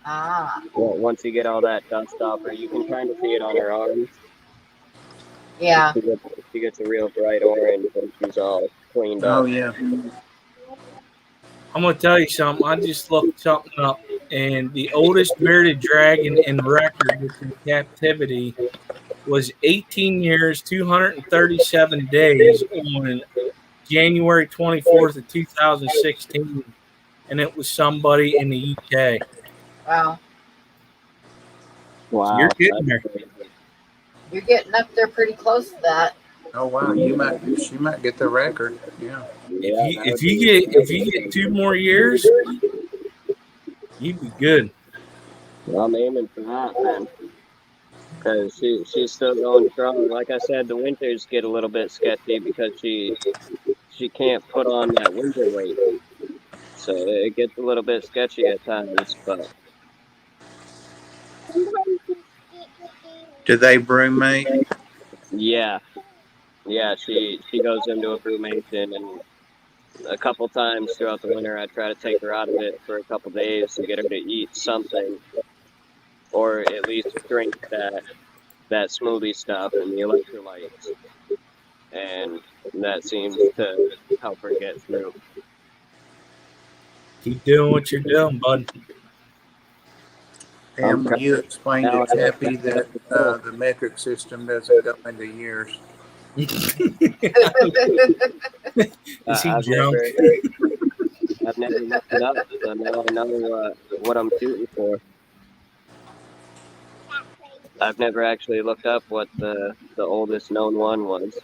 Ah, Well, once you get all that dust off her, you can kind of see it on her arms. yeah. She gets a real bright orange when she's all cleaned up. Oh, yeah. I'm going to tell you something. I just looked something up, and the oldest bearded dragon in record that's in captivity was 18 years, 237 days on January 24th of 2016, and it was somebody in the UK. Wow. Wow, So you're getting there. You're getting up there pretty close to that. Oh, wow. She might get the record. Yeah. If you get 2 more years, you'd be good. I'm aiming for that, man. Because she's still going strong. Like I said, the winters get a little bit sketchy because she can't put on that winter weight. So it gets a little bit sketchy at times, but Do they brewmate? yeah, she goes into a brumation, and a couple times throughout the winter I try to take her out of it for a couple days to get her to eat something, or at least drink that smoothie stuff and the electrolytes, and that seems to help her get through. Keep doing what you're doing, bud. And when you explained to Chappie that the metric system doesn't go into years. Is he I've drunk? never looked it up, so now I know what I'm shooting for. I've never actually looked up what the oldest known one was.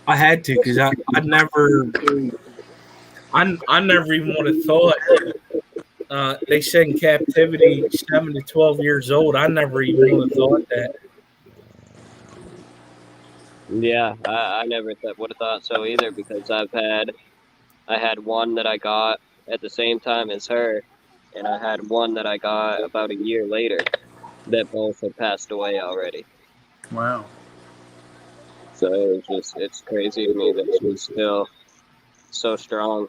I had to because I never even would have thought they said in captivity 7 to 12 years old. I never even would have thought that. Yeah, I never would have thought so either, because I had one that I got at the same time as her, and I had one that I got about a year later that both had passed away already. Wow. So it's crazy to me that she's still so strong.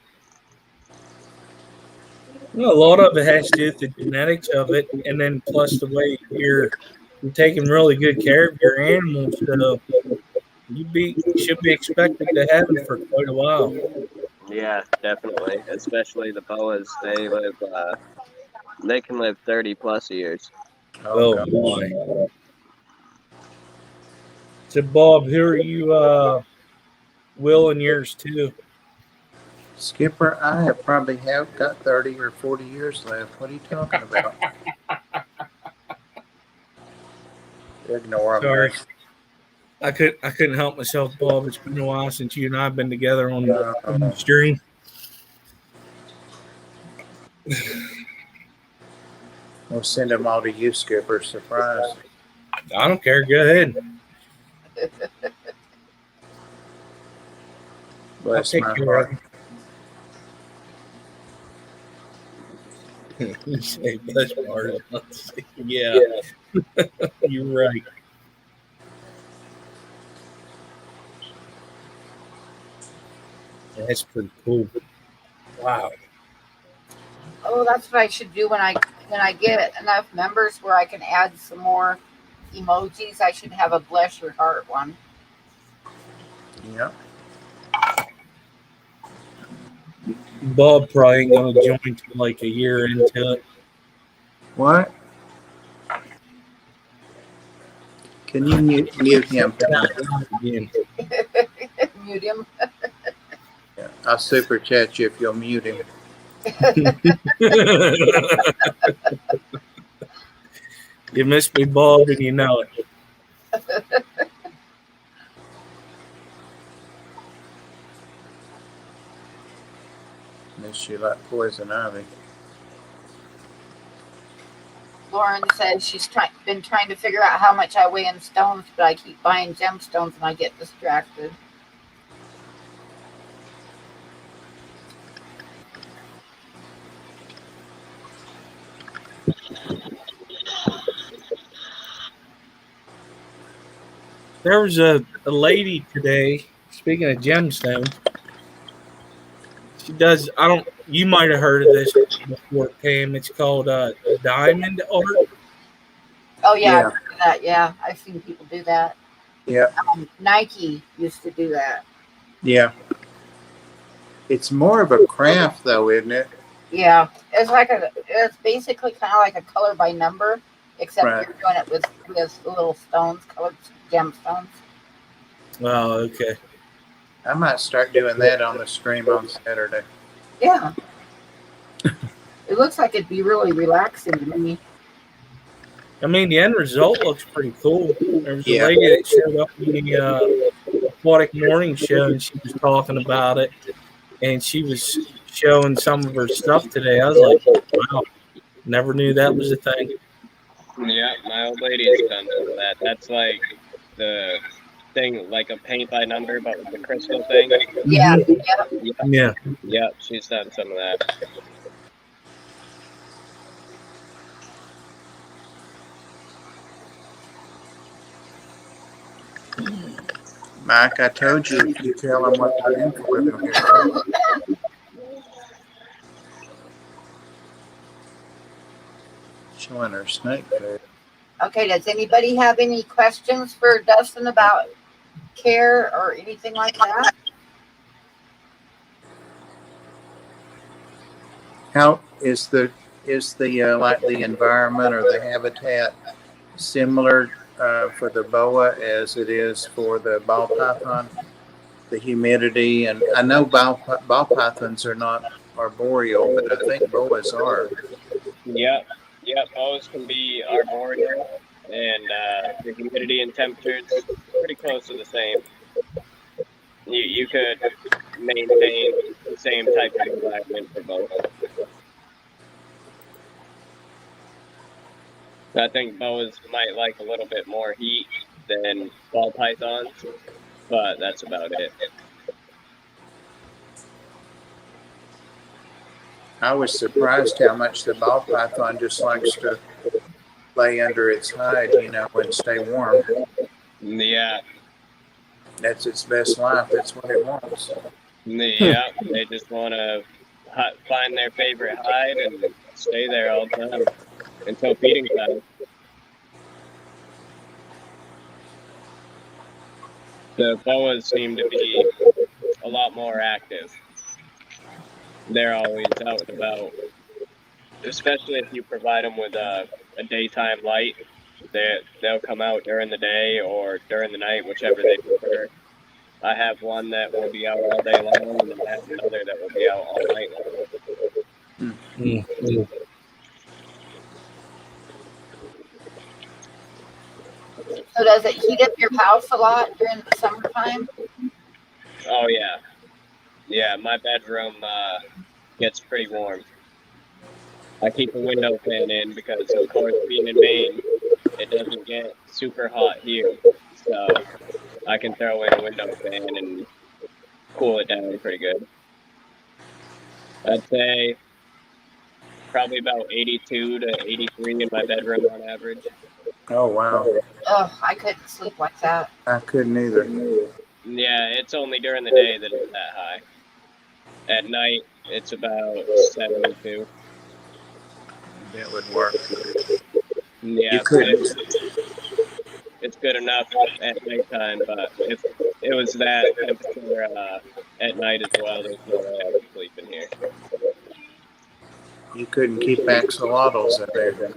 Well, a lot of it has to do with the genetics of it, and then plus the way you're taking really good care of your animals. So you should be expected to have them for quite a while. Yeah, definitely. Especially the boas, they can live 30 plus years. Oh, Oh God. my! So Bob, who are you willing yours to? Skipper, I have probably got 30 or 40 years left. What are you talking about? Ignore them. Sorry, I couldn't help myself, Bob. It's been a while since you and I have been together on the stream. We'll send them all to you, Skipper. Surprise. I don't care. Go ahead. Bless I'll my take care of heart. You say bless my heart. Yeah, you're right. That's pretty cool. Wow. Oh, that's what I should do when I get enough members where I can add some more emojis. I should have a bless your heart one. Yeah. Bob probably ain't gonna join till like a year into it. What? Can you mute him? Again. Mute him. Yeah. I'll super chat you if you'll mute him. You miss me, Bob, and you know it. Miss you like poison ivy. Lauren said she's been trying to figure out how much I weigh in stones, but I keep buying gemstones and I get distracted. There was a lady today, speaking of gemstones, she does, you might have heard of this before, Pam. It's called diamond art. Oh yeah, Yeah. I've heard of that. Yeah, I've seen people do that. Yeah. Nike used to do that. Yeah. It's more of a craft, though, isn't it? Yeah, it's basically kind of like a color by number, except Right. you're doing it with little stones, colored gemstones. Oh, okay. I might start doing that on the stream on Saturday. Yeah, it looks like it'd be really relaxing to me. I mean, the end result looks pretty cool. There was a Yeah. lady that showed up in the Aquatic Morning Show, and she was talking about it, and she was showing some of her stuff today. I was like, wow, never knew that was a thing. Yeah, my old lady's done some of that. That's like the thing, like a paint by number, but with the crystal thing. Yeah, Yeah. Yeah, she's done some of that. Mike, I told you if you tell them what they're in for, they'll get it. Showing her snake face. Okay, does anybody have any questions for Dustin about care or anything like that? How is the like the environment or the habitat similar for the boa as it is for the ball python? The humidity, and I know ball pythons are not arboreal, but I think boas are. Yep, boas can be arboreal, and the humidity and temperature is pretty close to the same. You could maintain the same type of environment for both. I think boas might like a little bit more heat than ball pythons, but that's about it. I was surprised how much the ball python just likes to lay under its hide, and stay warm. Yeah, That's its best life. That's what it wants. yeah, they just want to find their favorite hide and stay there all the time until feeding time. The boas seem to be a lot more active. They're always out and about, especially if you provide them with a daytime light. They'll come out during the day or during the night, whichever they prefer. I have one that will be out all day long, and then I have another that will be out all night long. Mm. So does it heat up your house a lot during the summertime? Oh yeah, yeah. My bedroom gets pretty warm. I keep a window fan in because, of course, being in Maine, it doesn't get super hot here, so I can throw in a window fan and cool it down pretty good. I'd say probably about 82 to 83 in my bedroom on average. Oh, wow. Oh, I couldn't sleep like that. I couldn't either. Yeah, it's only during the day that it's that high. At night, it's about 72. That would work. Yeah, You couldn't. it's good enough at nighttime, but if it was that temperature at night as well, there's no way I could sleep in here. You couldn't keep axolotls in there.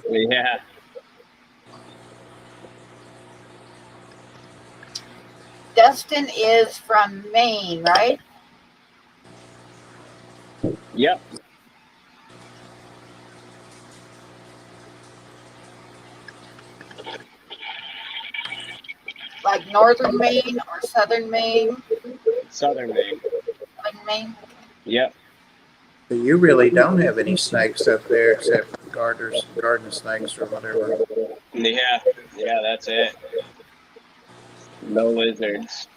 Yeah. Dustin is from Maine, right? Yep. Like northern Maine or southern Maine? Southern Maine. Southern Maine? Yep. But you really don't have any snakes up there except for garden snakes or whatever. Yeah. Yeah, that's it. No lizards.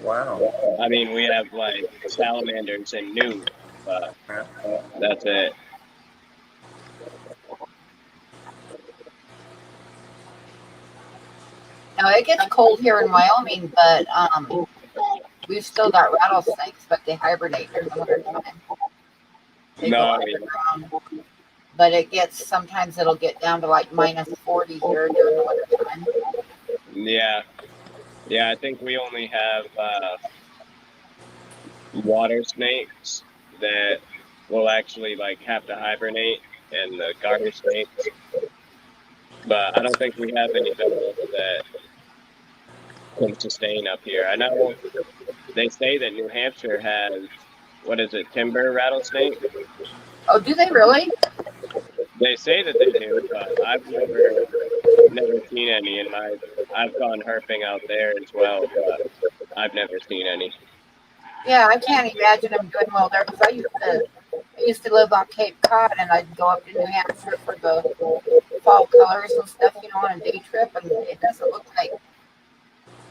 Wow. I mean, we have like salamanders and newt, but that's it. No, it gets cold here in Wyoming, but we've still got rattlesnakes, but they hibernate during the winter time. They go underground. But sometimes it'll get down to like minus 40 here during the winter time. Yeah. Yeah, I think we only have water snakes that will actually like have to hibernate, and the garter snakes. But I don't think we have any that can sustain up here. I know they say that New Hampshire has, what is it, timber rattlesnake? Oh, do they really? They say that they do, but I've never seen any in I've gone herping out there as well, but I've never seen any. Yeah, I can't imagine them doing well there because I used to live on Cape Cod, and I'd go up to New Hampshire for the fall colors and stuff, on a day trip, and it doesn't look like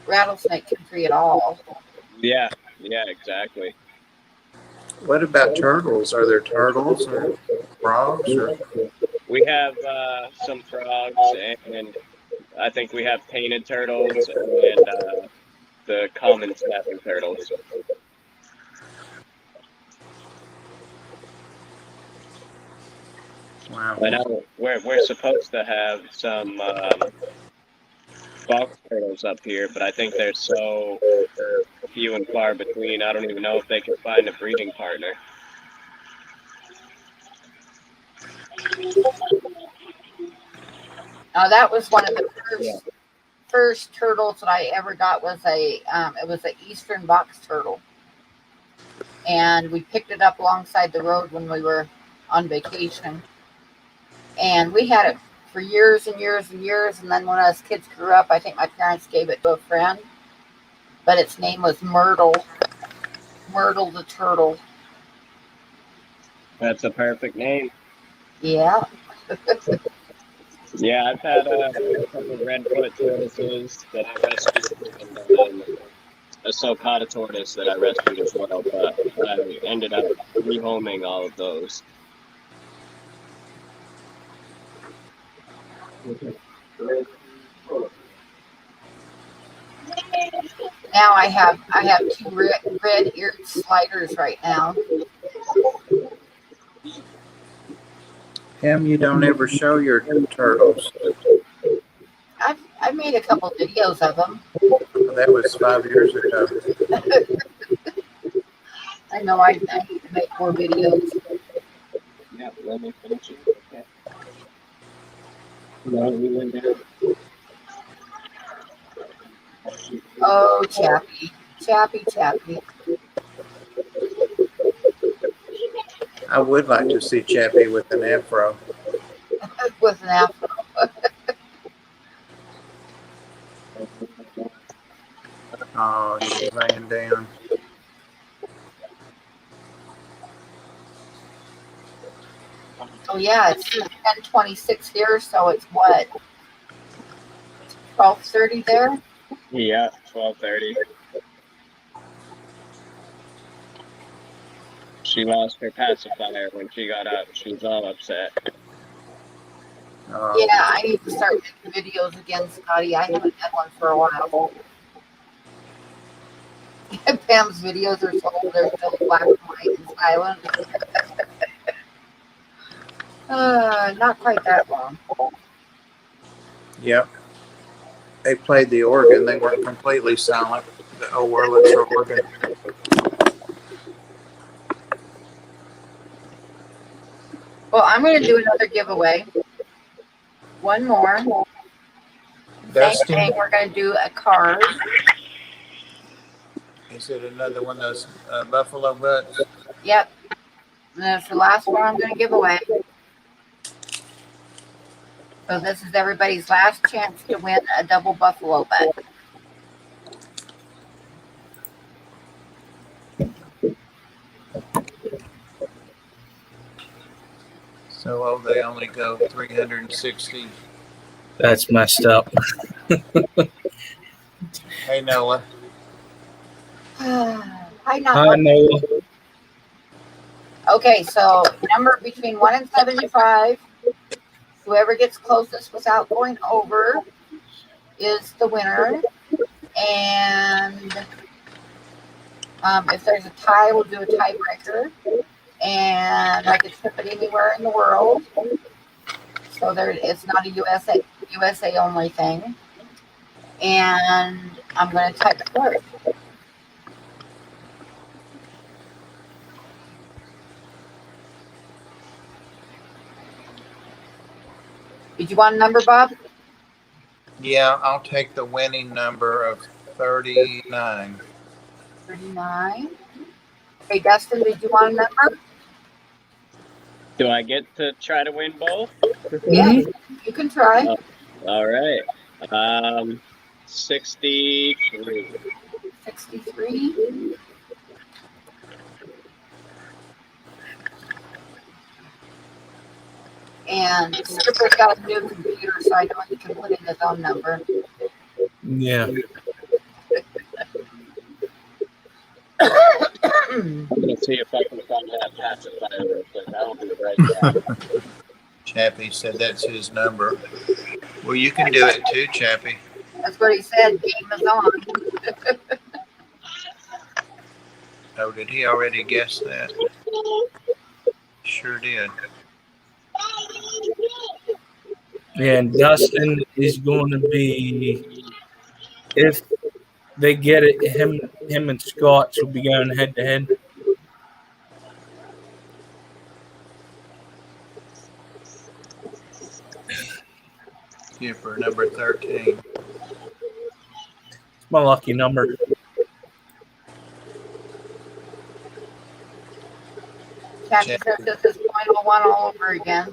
rattlesnake country at all. Yeah, exactly. What about turtles? Are there turtles or frogs? We have some frogs, and I think we have painted turtles and the common snapping turtles. Wow. I know we're supposed to have some box turtles up here, but I think they're so few and far between. I don't even know if they can find a breeding partner. That was one of the first turtles that I ever got was it was an eastern box turtle, and we picked it up alongside the road when we were on vacation, and we had it for years and years and years. And then when us kids grew up, I think my parents gave it to a friend, but its name was Myrtle the turtle. That's a perfect name. Yeah, Yeah, I've had a couple redfoot tortoises that I rescued, and a sulcata tortoise that I rescued as well, but I ended up rehoming all of those. Now I have two red-eared sliders right now. Pam, you don't ever show your turtles. I've made a couple videos of them. That was 5 years ago. I know I need to make more videos. Yeah, let me finish it. Okay. No, we went down. Oh, Chappy. I would like to see Chappie with an afro. With an afro. Oh, she's laying down. Oh yeah, it's 10:26 here, so it's what? 12:30 there? Yeah, 12:30. She lost her pacifier when she got up. She was all upset. Oh, Yeah, I need to start making videos again, Scotty. I haven't had one for a while. Pam's videos are so old, they're still black and white and silent. Not quite that long. yep. They played the organ. They weren't completely silent. The old Wurlitzer organ. Well, I'm going to do another giveaway. One more. Same Dusty, thing. We're going to do a card. is it another one of those buffalo butts? Yep. And that's the last one I'm going to give away. So this is everybody's last chance to win a double buffalo butt. So, oh, they only go 360. That's messed up. Hey, Noah. Hi, I not know. Okay, so number between 1 and 75. Whoever gets closest without going over is the winner. And if there's a tie, we'll do a tiebreaker. And I can ship it anywhere in the world. So it's not a USA only thing. And I'm going to type the card. Did you want a number, Bob? Yeah, I'll take the winning number of 39. 39. Okay, Dustin, did you want a number? Do I get to try to win both? Yeah, you can try. All right. 63. 63. And Skipper's got a new computer, so I know he can put in his own number. Yeah. I'm going to see if I can find that pacifier real quick. I'll be right back. Chappie said that's his number. Well, you can do it too, Chappie. That's what he said. Game is on. Oh, did he already guess that? Sure did. Yeah, and Dustin is going to be, if they get it, him and Scott will be going head to head. Skipper, number 13. It's my lucky number. Kathy says this is .01 all over again.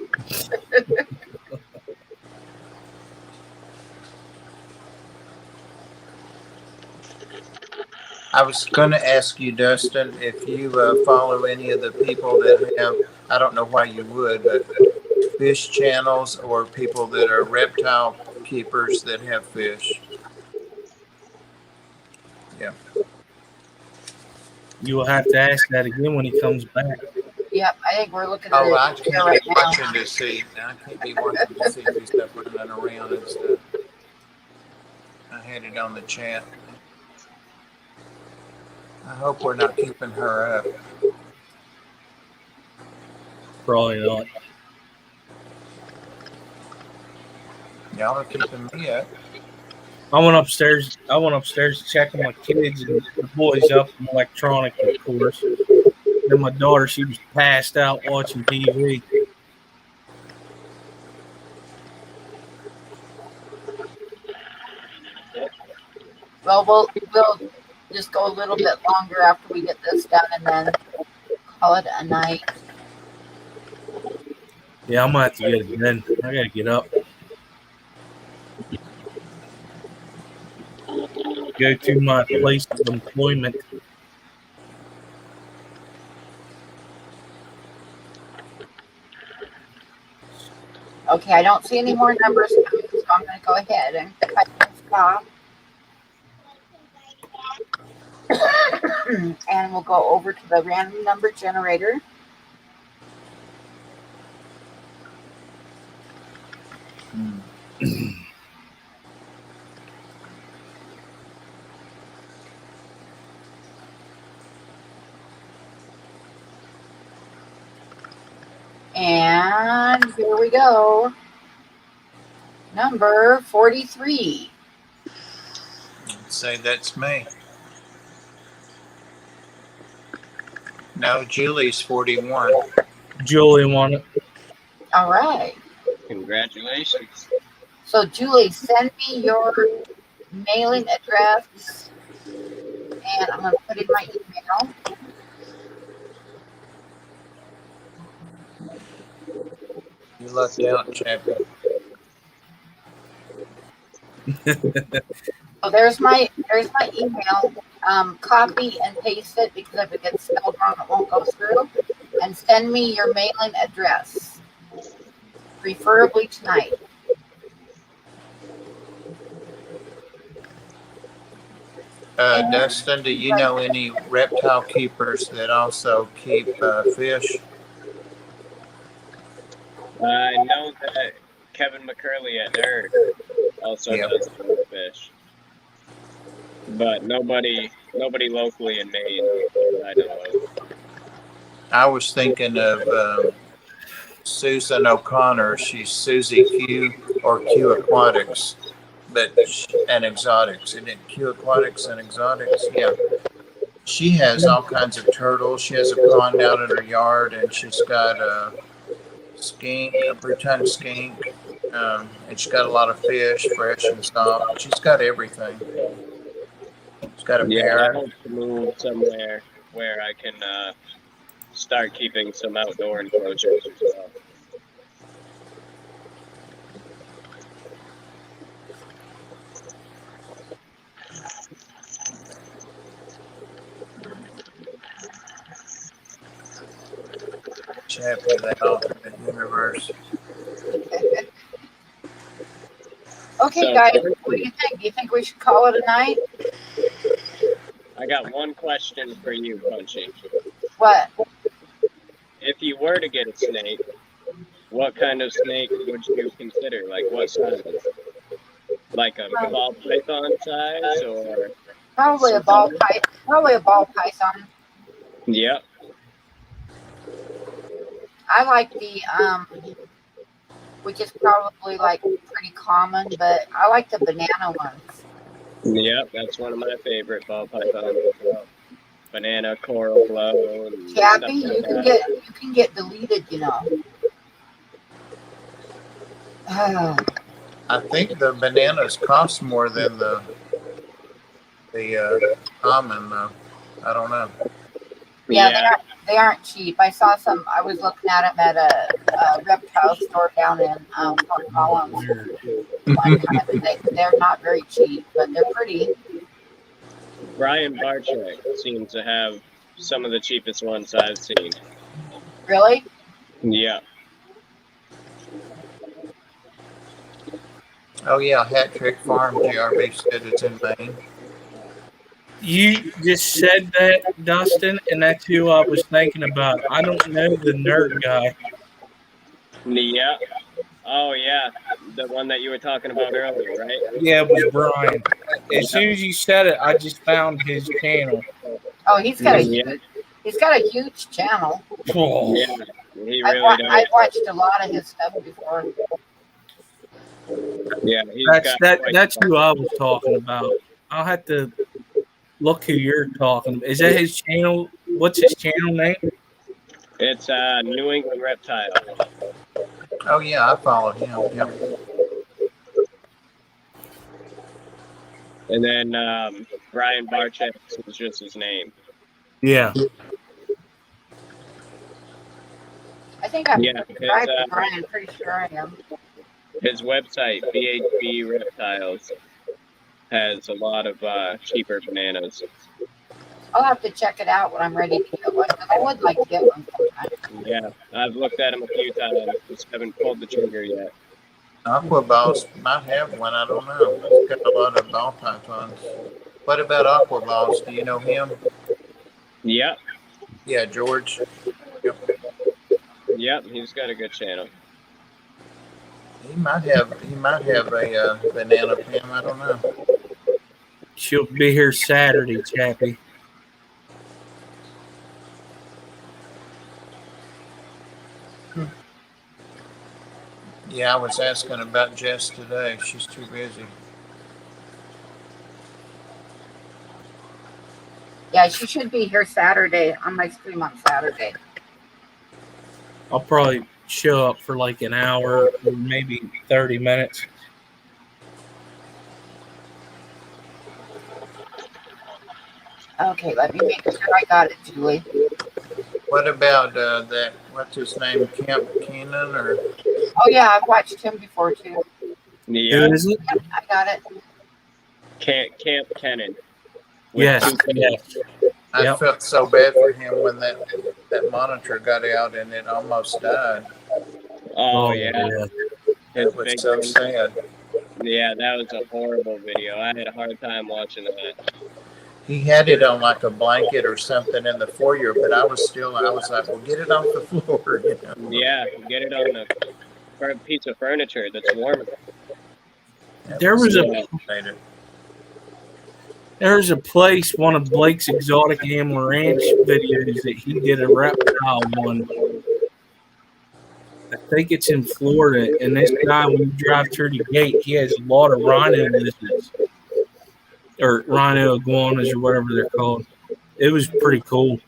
I was going to ask you, Dustin, if you follow any of the people that have, I don't know why you would, but fish channels or people that are reptile keepers that have fish. Yeah. You will have to ask that again when he comes back. Yep, I think we're looking at Oh, I it can't right be now. watching to see. I can't be watching to see if he's stuff running around and stuff. I had it on the chat. I hope we're not keeping her up. Probably not. Y'all are keeping me up. I went upstairs to check on my kids and the boys up in electronic, of course. Then my daughter, she was passed out watching TV. Well, we'll just go a little bit longer after we get this done, and then call it a night. Yeah, I'm gonna have to get it done. I gotta get up. Go to my place of employment. Okay, I don't see any more numbers coming, so I'm going to go ahead and cut this off. And we'll go over to the random number generator. And here we go. Number 43. Say that's me. No, Julie's 41. Julie won it. All right. Congratulations. So, Julie, send me your mailing address, and I'm going to put in my email. You lucked out, Chappie. So there's my email. Copy and paste it, because if it gets spelled wrong, it won't go through. And send me your mailing address, preferably tonight. Dustin, do you know any reptile keepers that also keep fish? I know that Kevin McCurley at Nerd also does fish, but nobody locally in Maine that I know of. I was thinking of Susan O'Connor. She's Susie Q or Q Aquatics, and exotics. Isn't it Q Aquatics and exotics? Yeah. She has all kinds of turtles. She has a pond out in her yard, and she's got a skink, a Bruton skink, and she's got a lot of fish, fresh and soft. She's got everything. She's got a I parrot. hope to move somewhere where I can start keeping some outdoor enclosures as well. Chappie, that alternate universe. Okay, So, guys, what do you think? Do you think we should call it a night? I got one question for you, Punchy. What? If you were to get a snake, what kind of snake would you consider? Like what size? Like a ball python size, or Probably a ball python. Yep. I like the which is probably like pretty common, but I like the banana ones. Yep, that's one of my favorite ball pythons as well. Banana, coral glow, and Chappie, stuff like you can get deleted, you know. I think the bananas cost more than the common, though. I don't know. Yeah, they aren't cheap. I saw some. I was looking at them at a reptile store down in Fort Collins. They're not very cheap, but they're pretty. Brian Barczyk seems to have some of the cheapest ones I've seen. Really? Yeah. Oh yeah, Hat Trick Farm. JRB said it's in Maine. You just said that, Dustin, and that's who I was thinking about. I don't know the nerd guy. Yeah. Oh, yeah. The one that you were talking about earlier, right? Yeah, it was Brian. As soon as you said it, I just found his channel. Oh, he's got Yeah. a huge channel. Oh, Yeah. He really does. I've watched a lot of his stuff before. Yeah, he's got that's who I was talking about. I'll have to look who you're talking about. Is that his channel? What's his channel name? It's New England Reptile. Oh yeah, I follow him. Yep. And then Brian Barchex is just his name. Yeah. I think I'm Yeah, subscribed to Brian. Pretty sure I am. His website, BHB Reptiles, has a lot of cheaper bananas. I'll have to check it out when I'm ready to get one. I would like to get one sometime. Yeah, I've looked at them a few times. Just haven't pulled the trigger yet. Aqua Balls might have one. I don't know. It's got a lot of ball pythons. What about Aqua Balls? Do you know him? Yep, Yeah, George. yep, he's got a good channel. He might have a banana pin. I don't know. She'll be here Saturday, Chappie. Yeah, I was asking about Jess today. She's too busy. Yeah, she should be here Saturday on my stream on Saturday. I'll probably show up for like an hour or maybe 30 minutes. Okay, let me make sure I got it, Julie. What about that? What's his name? Camp Keenan or? Oh yeah, I've watched him before too. Yeah, Who is it? Yep, I got it. Camp Kennan. Yes. Yes. I Yep. felt so bad for him when that monitor got out and it almost died. Oh, yeah. His It was big so one. sad. Yeah, that was a horrible video. I had a hard time watching that. He had it on like a blanket or something in the foyer, but I was like, well, get it off the floor. You know? Yeah, get it on a piece of furniture that's warm. There was a place, one of Blake's Exotic Animal Ranch videos that he did a reptile one. I think it's in Florida, and this guy, when you drive through the gate, he has a lot of rhino lizards, or rhino iguanas, or whatever they're called. It was pretty cool.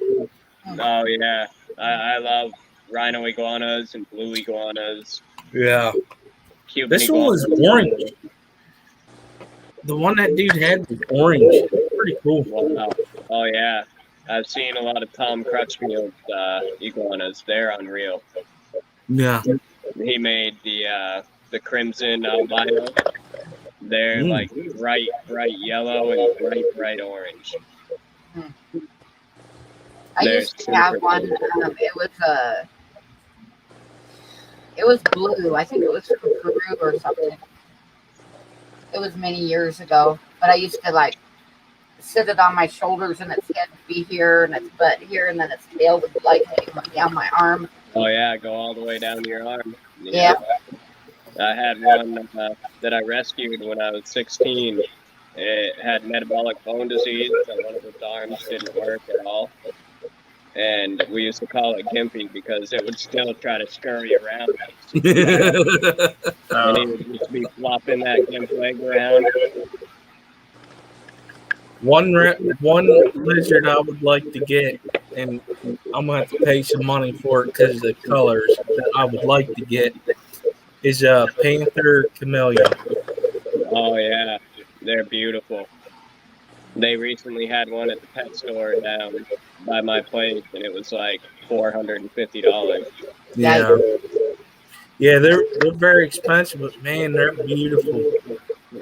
Oh, yeah. I love rhino iguanas and blue iguanas. Yeah. Cuban This one was iguanas. orange. The one that dude had was orange. Pretty cool. Wow. Oh, yeah. I've seen a lot of Tom Crutchfield's iguanas. They're unreal. Yeah. He made the crimson albino. They're like bright yellow and bright orange. I They're used to have super one. cool. It was blue. I think it was from Peru or something. It was many years ago, but I used to like sit it on my shoulders and its head would be here and its butt here and then its tail would like hang down my arm. Oh, yeah, go all the way down your arm. Yeah. I had one that I rescued when I was 16. It had metabolic bone disease, and one of its arms didn't work at all. And we used to call it Gimpy because it would still try to scurry around. And he would just be flopping that gimp leg around. One lizard I would like to get, and I'm gonna have to pay some money for it because of the colors that I would like to get, is a panther chameleon. Oh, yeah. They're beautiful. They recently had one at the pet store down by my place, and it was like $450. Yeah. Yeah, they're very expensive, but man, they're beautiful.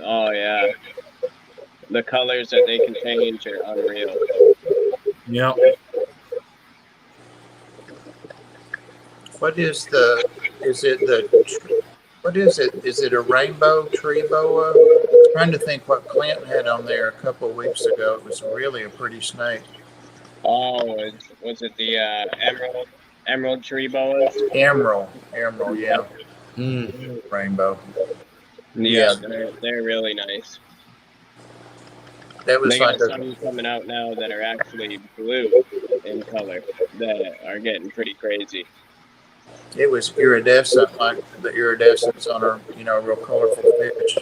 Oh, yeah. The colors that they can change are unreal. Yep. What is What is it? Is it a rainbow tree boa? Trying to think what Clint had on there a couple of weeks ago. It was really a pretty snake. Oh, was it the emerald tree boas? Emerald, yeah. Rainbow. Yeah, Yeah. they're really nice. That was They like got some coming out now that are actually blue in color that are getting pretty crazy. it was iridescent, like the iridescence on a real colorful fish.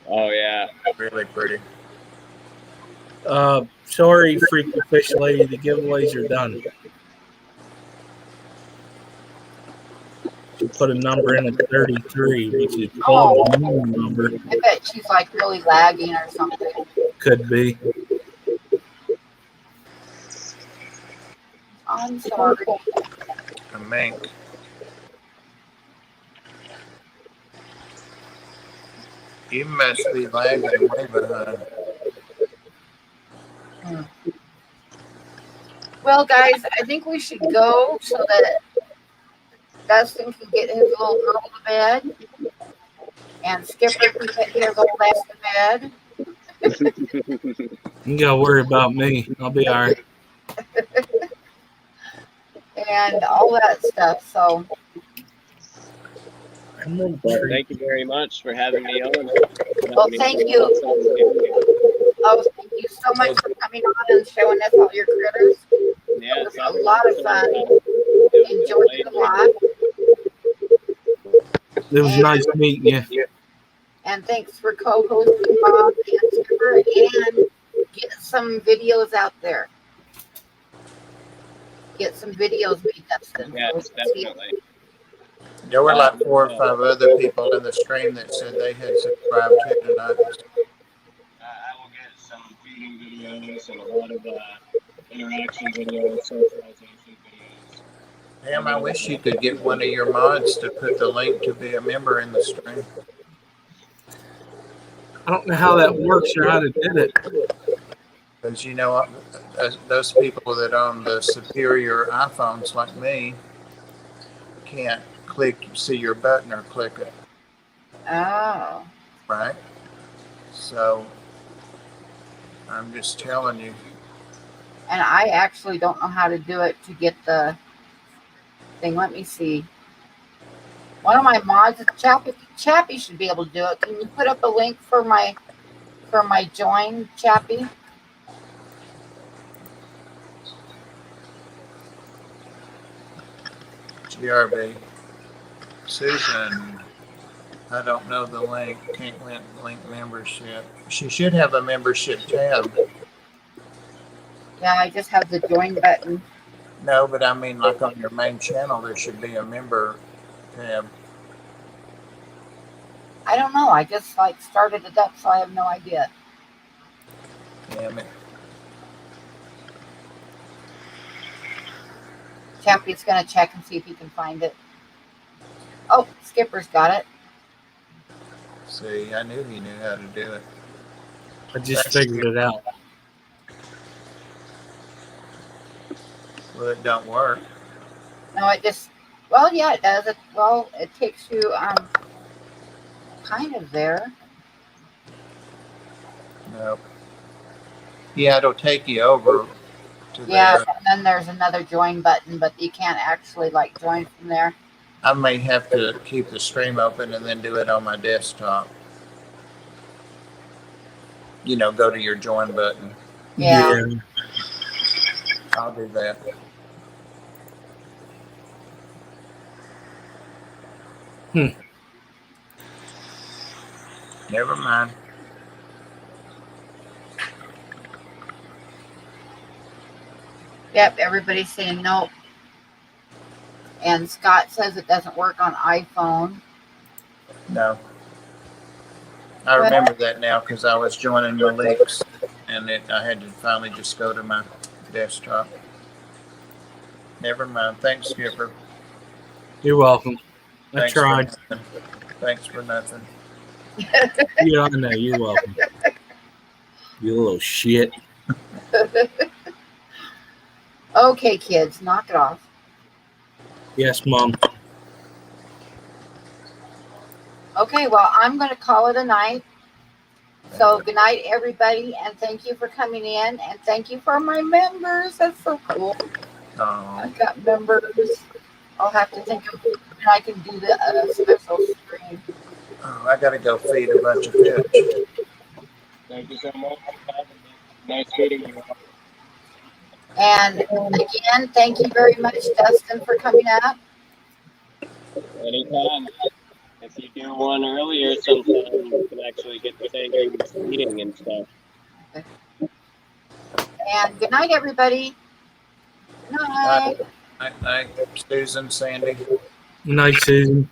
Oh yeah. Really pretty. Sorry, Freaky Fish Lady. The giveaways are done. She put a number in at 33, which is Paul's number. I bet she's like really lagging or something. Could be. I'm sorry. A mink. You must be lagging way behind. Well, guys, I think we should go so that Dustin can get his little girl to bed, and Skipper can get his old ass to bed. You gotta worry about me. I'll be all right. And all that stuff. So, Well, thank you very much for having me on. well, thank you. Oh, thank you so much for coming on and showing us all your critters. Yeah, It was a lot of fun. Enjoyed it a lot. It was nice meeting you. And thanks for co-hosting Bob and Skipper, and get some videos out there. Get some videos made, Dustin. Yes, definitely. There were like 4 or 5 other people in the stream that said they had subscribed to tonight. I will get some feeding videos and a lot of interaction videos, socialization videos. Damn, I wish you could get one of your mods to put the link to be a member in the stream. I don't know how that works or how to do it. Because those people that own the superior iPhones like me can't see your button or click it, Oh. right? So I'm just telling you. And I actually don't know how to do it to get the thing. Let me see. One of my mods, Chappie should be able to do it. Can you put up a link for my join, Chappie? GRB. Susan, I don't know the link. Can't link membership. She should have a membership tab. Yeah, I just have the join button. No, but I mean, like on your main channel, there should be a member tab. I don't know. I just started it up, so I have no idea. Damn it. Chappie's gonna check and see if he can find it. Oh, Skipper's got it. See, I knew he knew how to do it. I just figured it out. Well, it don't work. No, it just. Well, yeah, it does. It takes you kind of there. Nope. Yeah, it'll take you over to Yeah, there. and then there's another join button, but you can't actually join from there. I may have to keep the stream open and then do it on my desktop. Go to your join button. Yeah. I'll do that. Never mind. Yep, everybody's saying nope. And Scott says it doesn't work on iPhone. No. I remember that now because I was joining Malik's and I had to finally just go to my desktop. Never mind. Thanks, Skipper. You're welcome. I Thanks for tried. nothing. Thanks for nothing. Yeah, I know. You're welcome. You little shit. Okay, kids, knock it off. Yes, Mom. Okay, well, I'm going to call it a night. So good night, everybody, and thank you for coming in, and thank you for my members. That's so cool. I've got members. I'll have to think of when I can do the special stream. Oh, I got to go feed a bunch of fish. Thank you so much for having me. Nice meeting you all. And again, thank you very much, Dustin, for coming up. Anytime. If you do one earlier sometime, you can actually get the penguins eating and stuff. And good night, everybody. Good night. Night, Susan, Sandy. Good night, Susan.